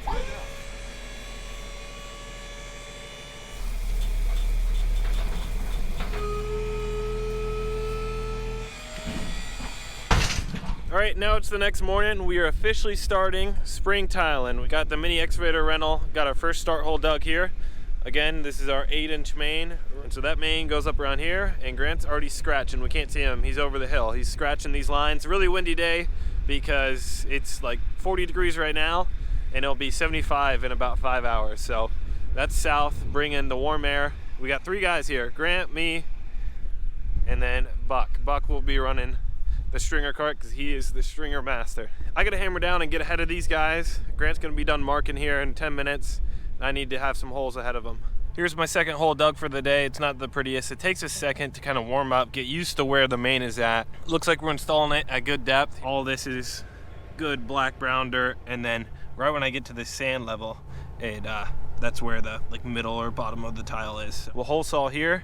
All right, now it's the next morning. We are officially starting spring tiling. We got the mini excavator rental, got our first start hole dug here. Again, this is our 8-inch main. And so that main goes up around here, and Grant's already scratching. We can't see him, he's over the hill. He's scratching these lines. Really windy day because it's like 40 degrees right now, and it'll be 75 in about 5 hours. So that's south, bring in the warm air. We got 3 guys here, Grant, me, and then Buck. Buck will be running the stringer cart because he is the stringer master. I gotta hammer down and get ahead of these guys. Grant's gonna be done marking here in 10 minutes. I need to have some holes ahead of him. Here's my second hole dug for the day. It's not the prettiest. It takes a second to kind of warm up, get used to where the main is at. Looks like we're installing it at good depth. All this is good black brown dirt, and then right when I get to the sand level, that's where the middle or bottom of the tile is. We'll hole saw here.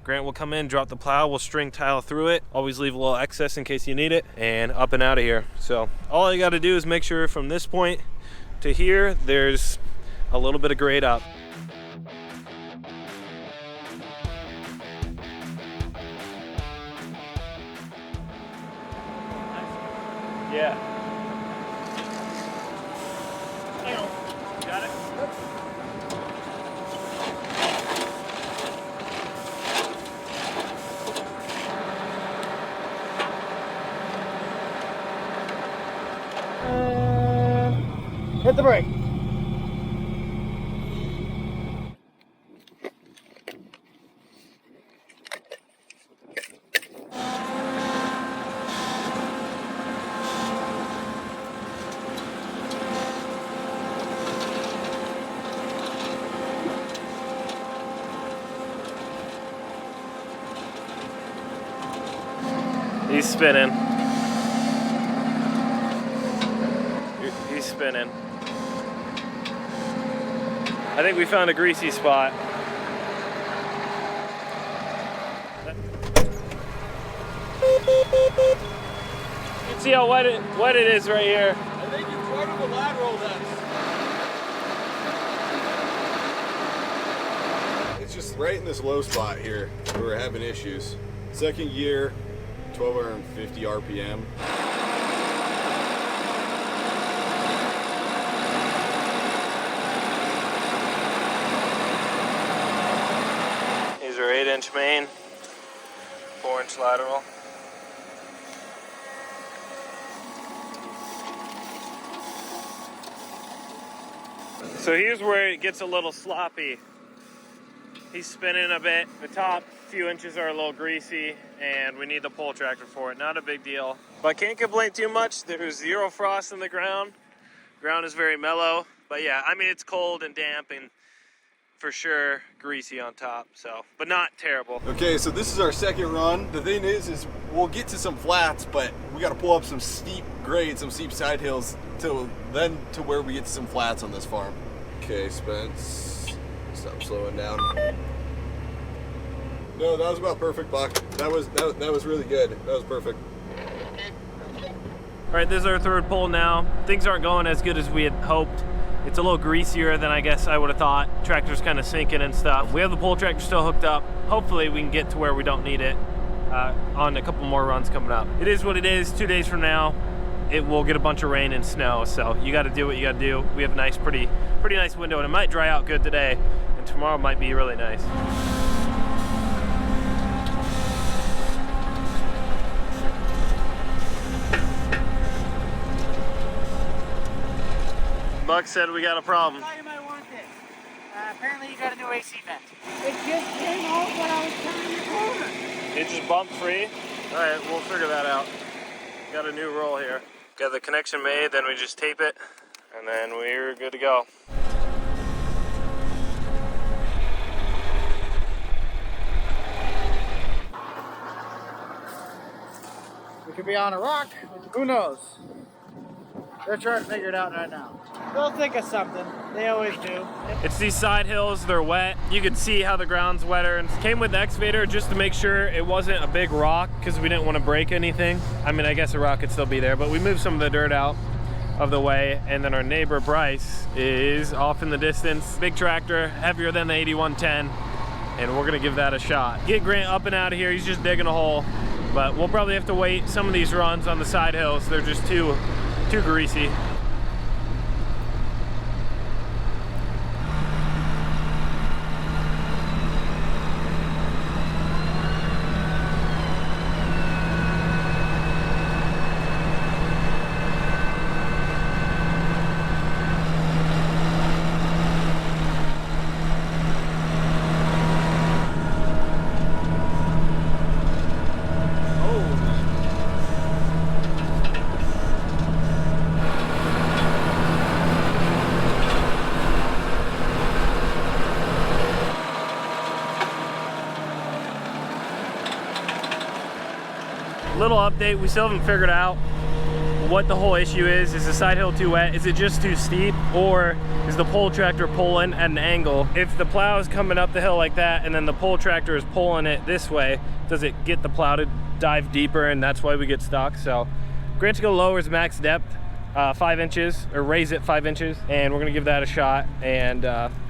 Grant will come in, drop the plow, we'll string tile through it. Always leave a little excess in case you need it, and up and out of here. So all you gotta do is make sure from this point to here, there's a little bit of grade up. Yeah. Hang on. Got it? Hit the brake. He's spinning. He's spinning. I think we found a greasy spot. You can see how wet it is right here. I think it's right of the lateral that's. It's just right in this low spot here where we're having issues. Second gear, 1250 RPM. These are 8-inch main, 4-inch lateral. So here's where it gets a little sloppy. He's spinning a bit. The top few inches are a little greasy, and we need the pull tractor for it. Not a big deal. But can't complain too much. There's 0 frost in the ground. Ground is very mellow. But yeah, I mean, it's cold and damp and for sure greasy on top, so, but not terrible. Okay, so this is our second run. The thing is we'll get to some flats, but we gotta pull up some steep grades, some steep side hills to where we get to some flats on this farm. Okay, Spence. Stop slowing down. No, that was about perfect, Buck. That was really good. That was perfect. All right, this is our third pull now. Things aren't going as good as we had hoped. It's a little greasier than I guess I would have thought. Tractor's kind of sinking and stuff. We have the pull tractor still hooked up. Hopefully we can get to where we don't need it on a couple more runs coming up. It is what it is. 2 days from now, it will get a bunch of rain and snow. So you got to do what you got to do. We have a nice, pretty nice window, and it might dry out good today, and tomorrow might be really nice. Buck said we got a problem. I thought you might want this. Apparently you got a new AC vent. It just came off when I was turning the corner. It just bumped free? Alright, we'll figure that out. Got a new roll here. Got the connection made, then we just tape it, and then we're good to go. We could be on a rock. Who knows? They're trying to figure it out right now. They'll think of something. They always do. It's these side hills, they're wet. You can see how the ground's wetter. And came with the excavator just to make sure it wasn't a big rock because we didn't want to break anything. I mean, I guess a rock could still be there, but we moved some of the dirt out of the way. And then our neighbor Bryce is off in the distance. Big tractor, heavier than the 8110. And we're gonna give that a shot. Get Grant up and out of here. He's just digging a hole. But we'll probably have to wait some of these runs on the side hills. They're just too greasy. Little update, we still haven't figured out what the whole issue is. Is the side hill too wet? Is it just too steep? Or is the pull tractor pulling at an angle? If the plow is coming up the hill like that and then the pull tractor is pulling it this way, does it get the plow to dive deeper, and that's why we get stuck? So Grant's gonna lower his max depth 5 inches, or raise it 5 inches, and we're gonna give that a shot, and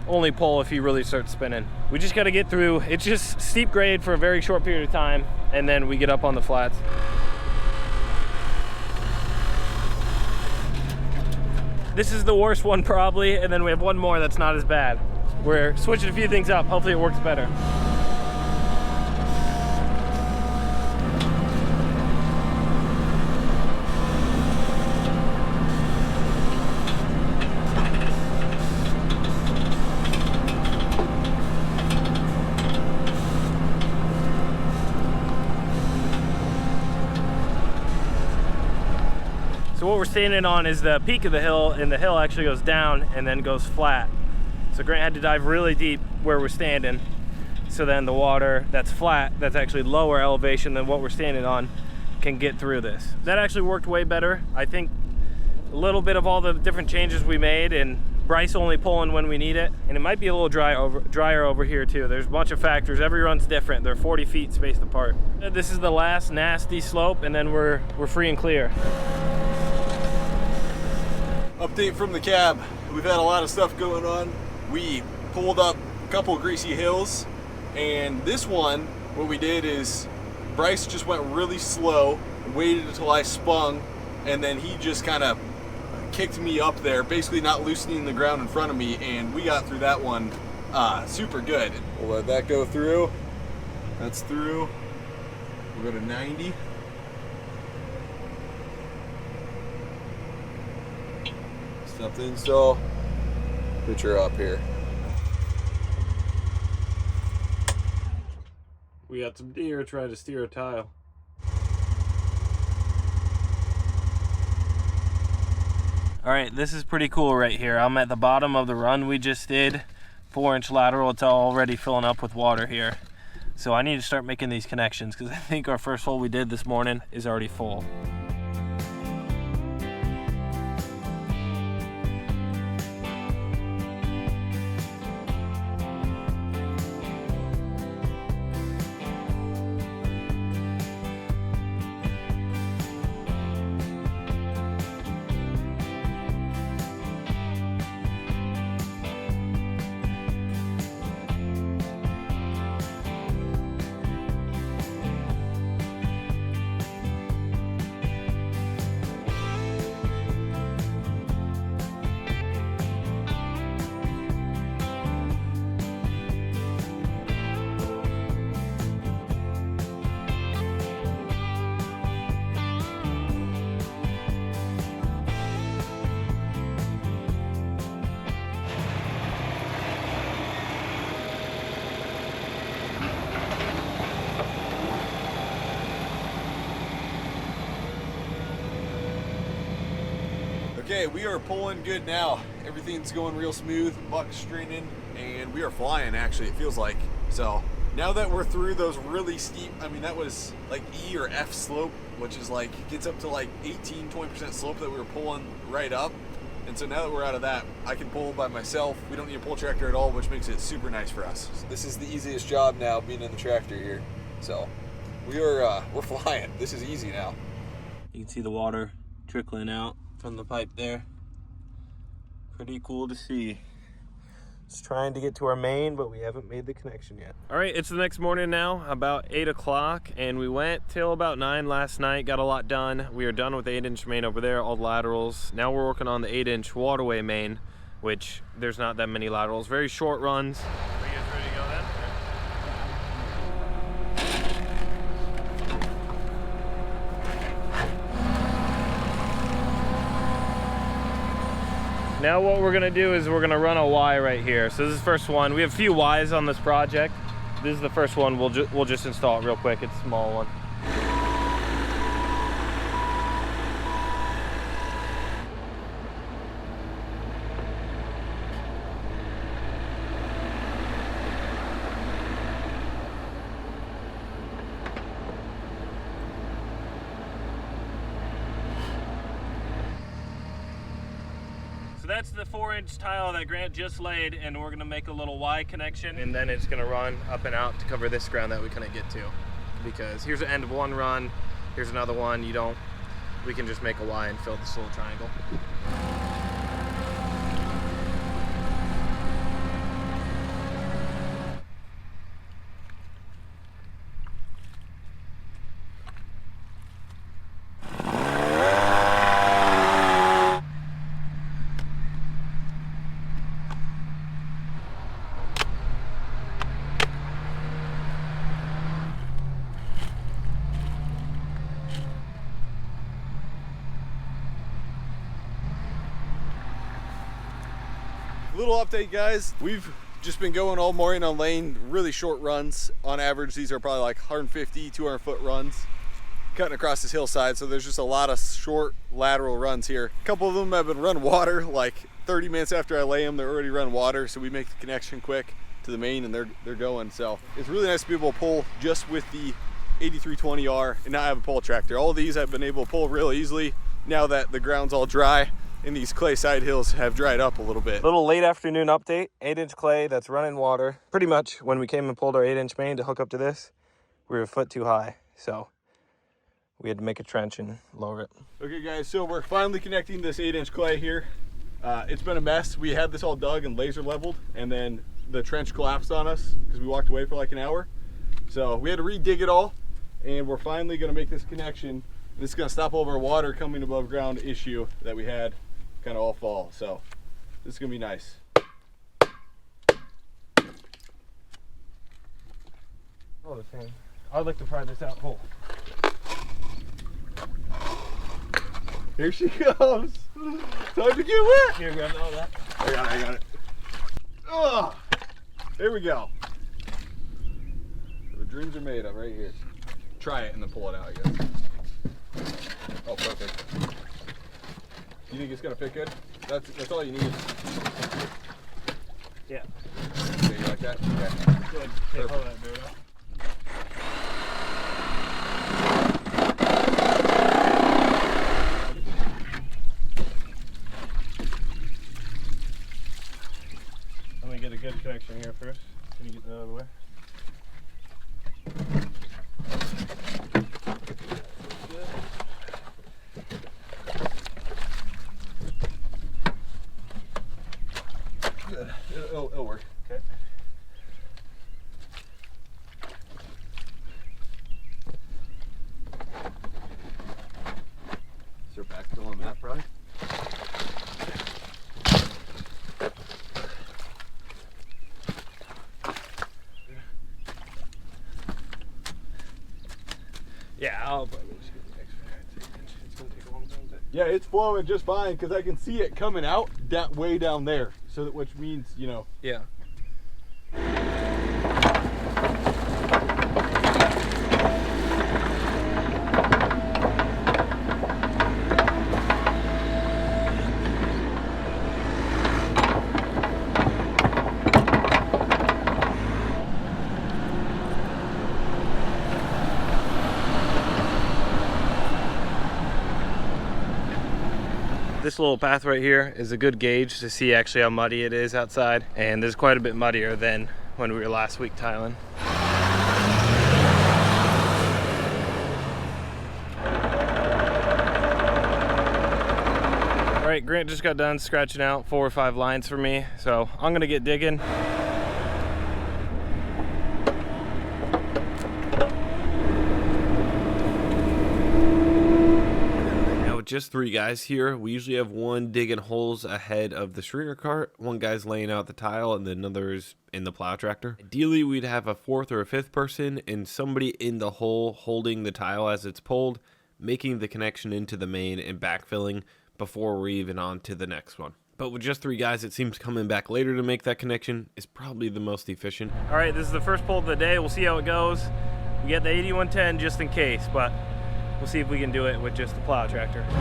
only pull if he really starts spinning. We just gotta get through, it's just steep grade for a very short period of time, and then we get up on the flats. This is the worst one probably, and then we have one more that's not as bad. We're switching a few things up. Hopefully it works better. So what we're standing on is the peak of the hill, and the hill actually goes down and then goes flat. So Grant had to dive really deep where we're standing. So then the water that's flat, that's actually lower elevation than what we're standing on, can get through this. That actually worked way better. I think a little bit of all the different changes we made, and Bryce only pulling when we need it. And it might be a little drier over here too. There's a bunch of factors. Every run's different. They're 40 feet spaced apart. This is the last nasty slope, and then we're free and clear. Update from the cab. We've had a lot of stuff going on. We pulled up a couple of greasy hills, and this one, what we did is Bryce just went really slow, waited until I spun, and then he just kind of kicked me up there, basically not loosening the ground in front of me, and we got through that one super good. We'll let that go through. That's through. We'll go to 90. Something, so picture up here. We got some deer trying to steer a tile. All right, this is pretty cool right here. I'm at the bottom of the run we just did. 4-inch lateral, it's already filling up with water here. So I need to start making these connections, because I think our first hole we did this morning is already full. Okay, we are pulling good now. Everything's going real smooth, buck's straining, and we are flying actually, it feels like. So now that we're through those really steep, I mean that was like E or F slope, which is like, gets up to like 18-20% slope that we were pulling right up. And so now that we're out of that, I can pull by myself. We don't need a pull tractor at all, which makes it super nice for us. So this is the easiest job now, being in the tractor here. So we're flying. This is easy now. You can see the water trickling out from the pipe there. Pretty cool to see. Just trying to get to our main, but we haven't made the connection yet. All right, it's the next morning now, about 8 o'clock, and we went till about 9 last night, got a lot done. We are done with the 8-inch main over there, all the laterals. Now we're working on the 8-inch waterway main, which there's not that many laterals, very short runs. Are you guys ready to go then? Now what we're gonna do is we're gonna run a Y right here. So this is the first one. We have a few Ys on this project. This is the first one. We'll just install it real quick. It's a small one. that's the 4-inch tile that Grant just laid, and we're gonna make a little Y connection, and then it's gonna run up and out to cover this ground that we couldn't get to. Because here's the end of one run, here's another one, we can just make a Y and fill this little triangle. Little update, guys. We've just been going all morning on lane, really short runs. On average, these are probably like 150, 200 foot runs, cutting across this hillside. So there's just a lot of short lateral runs here. A couple of them have been run water, like 30 minutes after I lay them, they're already run water. So we make the connection quick to the main and they're going. So it's really nice to be able to pull just with the 8320R and not have a pull tractor. All of these I've been able to pull real easily now that the ground's all dry. And these clay side hills have dried up a little bit. Little late afternoon update, 8-inch clay that's running water. Pretty much when we came and pulled our 8-inch main to hook up to this, we were a foot too high. So we had to make a trench and lower it. Okay guys, so we're finally connecting this 8-inch clay here. It's been a mess. We had this all dug and laser leveled, and then the trench collapsed on us because we walked away for like an hour. So we had to re-dig it all, and we're finally gonna make this connection. This is gonna stop over a water coming above ground issue that we had kind of all fall. So this is gonna be nice. Oh, the thing. I'd like to pry this out whole. Here she comes. Time to get wet. Here, grab all that. I got it. Oh, there we go. The dreams are made of right here. Try it and then pull it out, I guess. Oh, perfect. You think it's gonna fit good? That's all you need. Yeah. Okay, you like that? Okay. Good. Okay, hold that dude up. Let me get a good connection here first. Can you get that out of the way? Good. It'll work. Okay. Is there backfill on that, probably? Yeah, I'll probably just get the extra. It's gonna take a long time. Yeah, it's flowing just fine because I can see it coming out that way down there. So that, which means, you know. Yeah. This little path right here is a good gauge to see actually how muddy it is outside, and there's quite a bit muddier than when we were last week tiling. All right, Grant just got done scratching out 4 or 5 lines for me, so I'm gonna get digging. Just 3 guys here. We usually have one digging holes ahead of the stringer cart, one guy's laying out the tile, and then another's in the plow tractor. Ideally, we'd have a 4th or a 5th person and somebody in the hole holding the tile as it's pulled, making the connection into the main and backfilling before we're even on to the next one. But with just 3 guys, it seems coming back later to make that connection is probably the most efficient. All right, this is the first pull of the day. We'll see how it goes. We got the 8110 just in case, but we'll see if we can do it with just the plow tractor. Here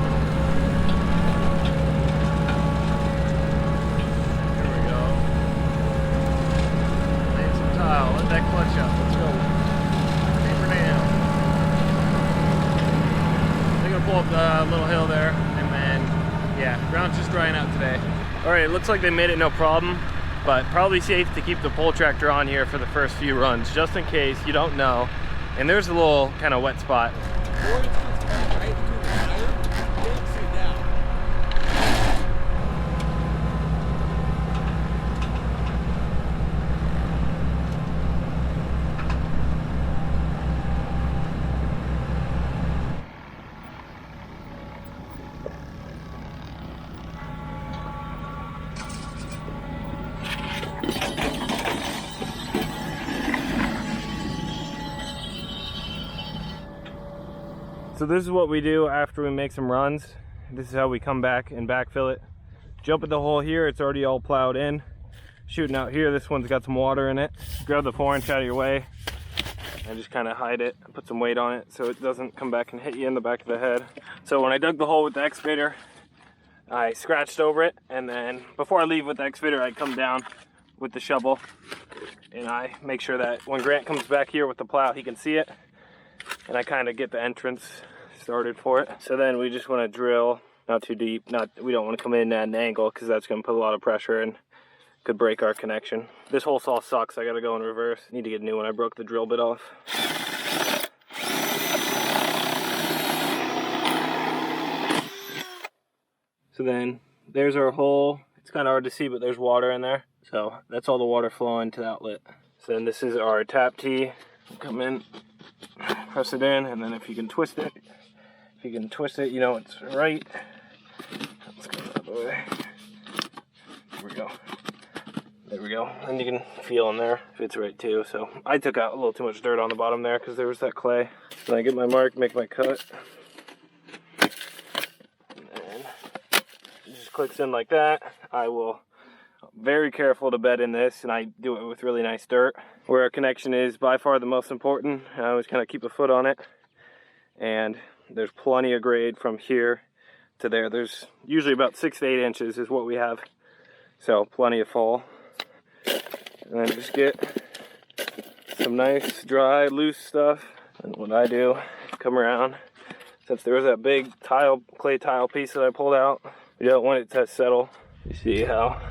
we go. Lay some tile, let that clutch up, let's go. Hammer down. I'm gonna pull up the little hill there, and then, yeah, ground's just drying out today. All All right, it looks like they made it no problem, but probably safe to keep the pull tractor on here for the first few runs, just in case you don't know. And there's a little kind of wet spot. So this is what we do after we make some runs. This is how we come back and backfill it. Jump at the hole here, it's already all plowed in. Shooting out here, this one's got some water in it. Grab the 4-inch out of your way and just kind of hide it, put some weight on it so it doesn't come back and hit you in the back of the head. So when I dug the hole with the excavator, I scratched over it, and then before I leave with the excavator, I come down with the shovel and I make sure that when Grant comes back here with the plow, he can see it. And I kind of get the entrance started for it. So then we just want to drill, not too deep, we don't want to come in at an angle because that's going to put a lot of pressure and could break our connection. This hole saw sucks, I got to go in reverse. Need to get a new one, I broke the drill bit off. So then there's our hole. It's kind of hard to see, but there's water in there. So that's all the water flowing to the outlet. So then this is our tap tee. Come in, press it in, and then if you can twist it, you know it's right. Let's go the other way. There we go. There we go. And you can feel in there if it's right too. So I took out a little too much dirt on the bottom there because there was that clay. Then I get my mark, make my cut. And then it just clicks in like that. I will very careful to bed in this, and I do it with really nice dirt. Where our connection is by far the most important. I always kind of keep a foot on it. And there's plenty of grade from here to there. There's usually about 6 to 8 inches is what we have. So plenty of fall. And then just get some nice, dry, loose stuff. And what I do, come around. Since there was that big tile, clay tile piece that I pulled out, you don't want it to settle. You see how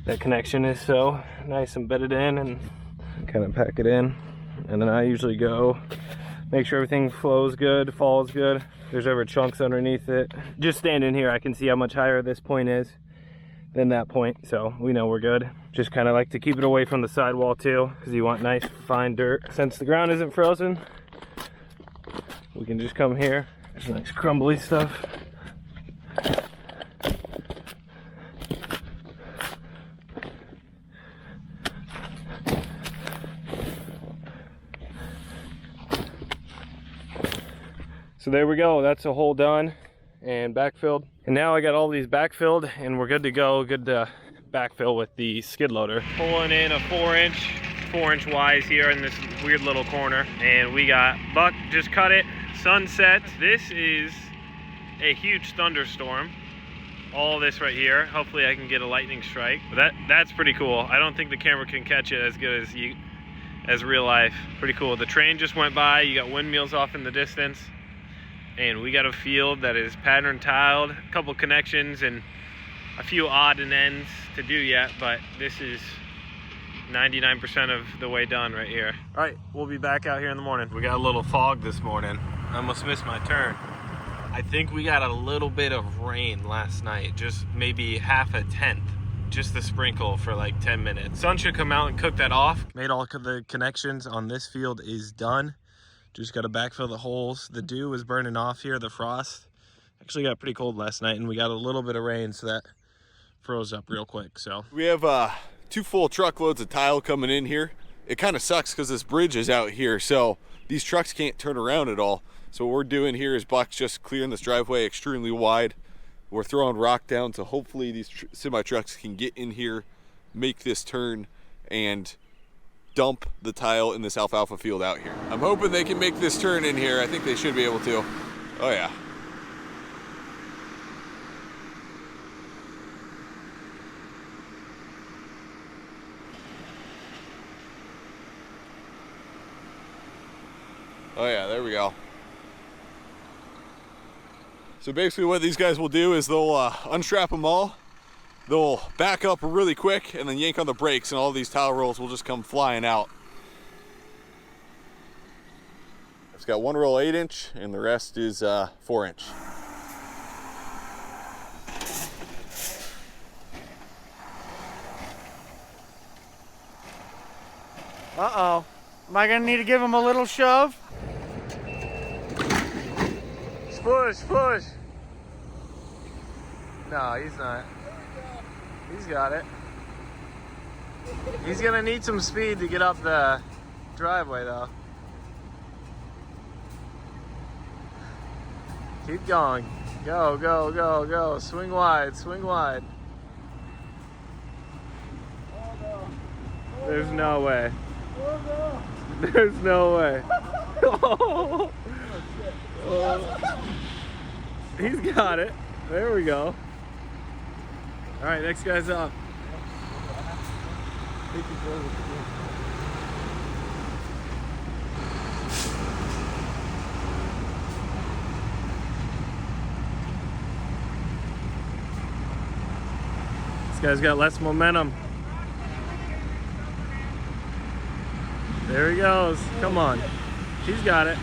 that connection is so nice and bedded in, and kind of pack it in. And then I usually go make sure everything flows good, falls good. If there's ever chunks underneath it, just standing here I can see how much higher this point is than that point, so we know we're good. Just kind of like to keep it away from the sidewall too, because you want nice fine dirt. Since the ground isn't frozen, we can just come here. There's nice crumbly stuff. So there we go, that's a hole done and backfilled. And now I got all these backfilled and we're good to go, good to backfill with the skid loader. Pulling in a 4-inch wise here in this weird little corner. And we got Buck just cut it, sunset. This is a huge thunderstorm. All this right here, hopefully I can get a lightning strike. But that's pretty cool. I don't think the camera can catch it as good as real life. Pretty cool. The train just went by, you got windmills off in the distance. And we got a field that is pattern tiled, a couple connections and a few odd and ends to do yet, but this is 99% of the way done right here. All right, we'll be back out here in the morning. We got a little fog this morning. I almost missed my turn. I think we got a little bit of rain last night, just maybe half a tenth, just the sprinkle for like 10 minutes. Sun should come out and cook that off. Made all of the connections on this field is done. Just got to backfill the holes. The dew is burning off here, the frost. Actually got pretty cold last night and we got a little bit of rain, so that froze up real quick. So we have 2 full truckloads of tile coming in here. It kind of sucks because this bridge is out here, so these trucks can't turn around at all. So what we're doing here is Buck's just clearing this driveway extremely wide. We're throwing rock down, so hopefully these semi trucks can get in here, make this turn, and dump the tile in this alfalfa field out here. I'm hoping they can make this turn in here. I think they should be able to. Oh yeah. Oh yeah, there we go. So basically what these guys will do is they'll unstrap them all, they'll back up really quick and then yank on the brakes, and all these tile rolls will just come flying out. It's got one roll 8-inch and the rest is 4-inch. Uh-oh. Am I gonna need to give him a little shove? Push, push. No, he's not. He's got it. He's gonna need some speed to get up the driveway though. Keep going. Go, go, go, go. Swing wide, swing wide. There's no way. There's no way. Oh. He's got it. There we go. All right, next guy's up. This guy's got less momentum. There he goes. Come on. He's got it.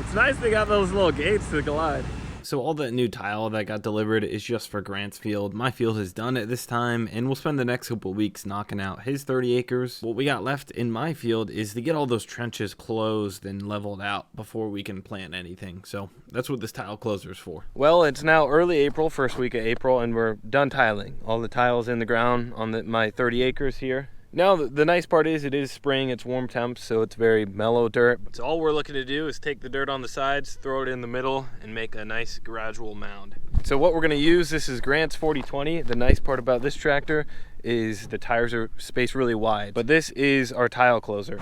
It's nice they got those little gates to glide. So all that new tile that got delivered is just for Grant's field. My field is done at this time, and we'll spend the next couple weeks knocking out his 30 acres. What we got left in my field is to get all those trenches closed and leveled out before we can plant anything. So that's what this tile closer is for. Well, it's now early April, first week of April, and we're done tiling. All the tiles in the ground on my 30 acres here. Now, the nice part is it is spring, it's warm temps, so it's very mellow dirt. So all we're looking to do is take the dirt on the sides, throw it in the middle, and make a nice gradual mound. So what we're gonna use, this is Grant's 4020. The nice part about this tractor is the tires are spaced really wide, but this is our tile closer.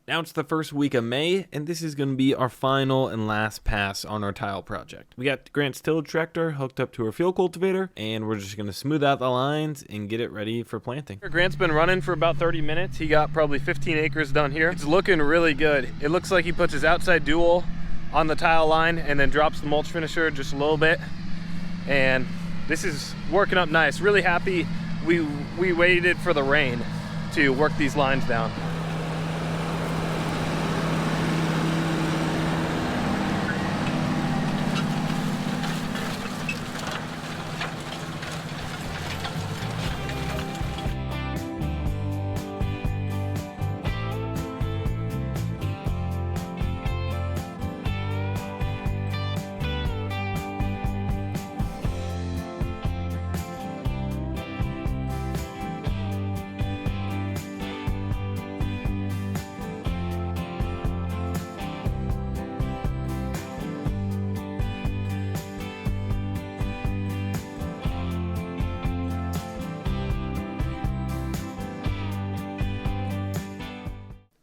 Now it's the first week of May, and this is going to be our final and last pass on our tile project. We got Grant's tillage tractor hooked up to our field cultivator, and we're just going to smooth out the lines and get it ready for planting. Grant's been running for about 30 minutes. He got probably 15 acres done here. It's looking really good. It looks like he puts his outside dual on the tile line and then drops the mulch finisher just a little bit. And this is working up nice. Really happy we waited for the rain to work these lines down.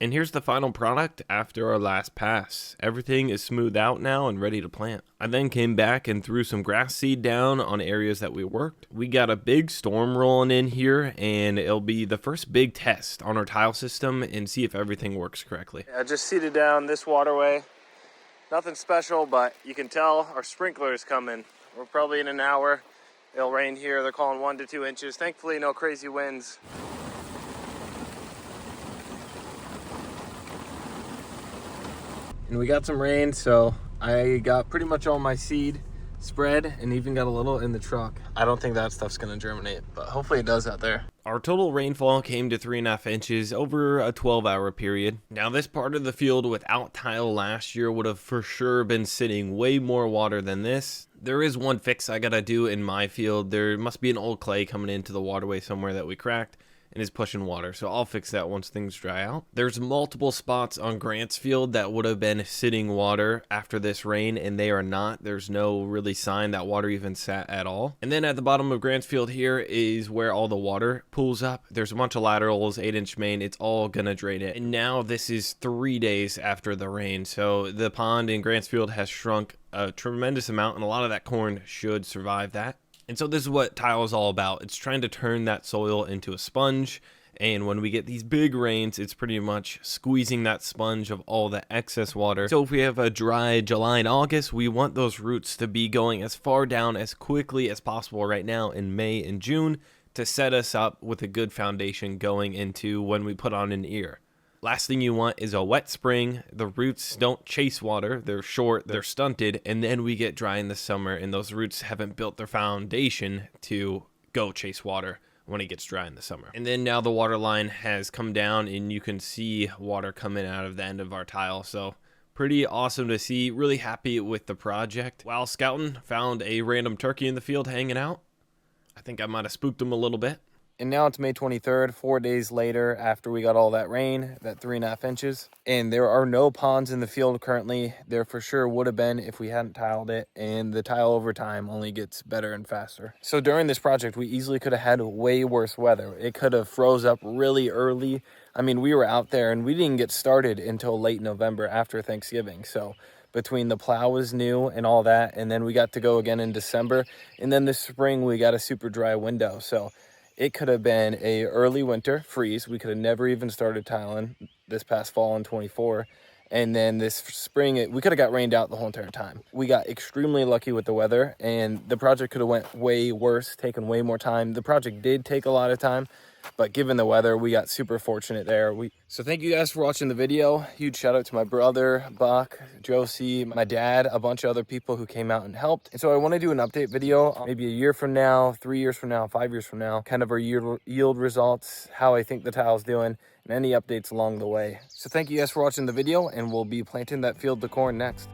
And here's the final product after our last pass. Everything is smoothed out now and ready to plant. I then came back and threw some grass seed down on areas that we worked. We got a big storm rolling in here, and it'll be the first big test on our tile system and see if everything works correctly. I just seeded down this waterway. Nothing special, but you can tell our sprinkler is coming. We're probably in an hour. It'll rain here. They're calling 1 to 2 inches. Thankfully, no crazy winds. And we got some rain, so I got pretty much all my seed spread and even got a little in the truck. I don't think that stuff's gonna germinate, but hopefully it does out there. Our total rainfall came to 3.5 inches over a 12-hour period. Now this part of the field without tile last year would have for sure been sitting way more water than this. There is one fix I gotta do in my field. There must be an old clay coming into the waterway somewhere that we cracked and is pushing water, so I'll fix that once things dry out. There's multiple spots on Grant's field that would have been sitting water after this rain, and they are not. There's no really sign that water even sat at all. And then at the bottom of Grant's field here is where all the water pools up. There's a bunch of laterals, 8-inch main, it's all gonna drain it. And now this is 3 days after the rain, so the pond in Grant's field has shrunk a tremendous amount, and a lot of that corn should survive that. And so this is what tile is all about. It's trying to turn that soil into a sponge. And when we get these big rains, it's pretty much squeezing that sponge of all the excess water. So if we have a dry July and August, we want those roots to be going as far down as quickly as possible right now in May and June to set us up with a good foundation going into when we put on an ear. Last thing you want is a wet spring. The roots don't chase water. They're short, they're stunted, and then we get dry in the summer, and those roots haven't built their foundation to go chase water when it gets dry in the summer. And then now the water line has come down, and you can see water coming out of the end of our tile. So pretty awesome to see. Really happy with the project. While scouting, found a random turkey in the field hanging out. I think I might have spooked him a little bit. And now it's May 23rd, 4 days later after we got all that rain, that 3.5 inches. And there are no ponds in the field currently. There for sure would have been if we hadn't tiled it. And the tile over time only gets better and faster. So during this project, we easily could have had way worse weather. It could have froze up really early. I mean, we were out there and we didn't get started until late November after Thanksgiving. So between the plow was new and all that, and then we got to go again in December. And then this spring, we got a super dry window. So it could have been a early winter freeze. We could have never even started tiling this past fall in 24. And then this spring, we could have got rained out the whole entire time. We got extremely lucky with the weather, and the project could have went way worse, taken way more time. The project did take a lot of time, but given the weather, we got super fortunate there. So thank you guys for watching the video. Huge shout out to my brother, Buck, Josie, my dad, a bunch of other people who came out and helped. And so I want to do an update video, maybe a year from now, 3 years from now, 5 years from now, kind of our yield results, how I think the tile's doing, and any updates along the way. So thank you guys for watching the video, and we'll be planting that field of corn next.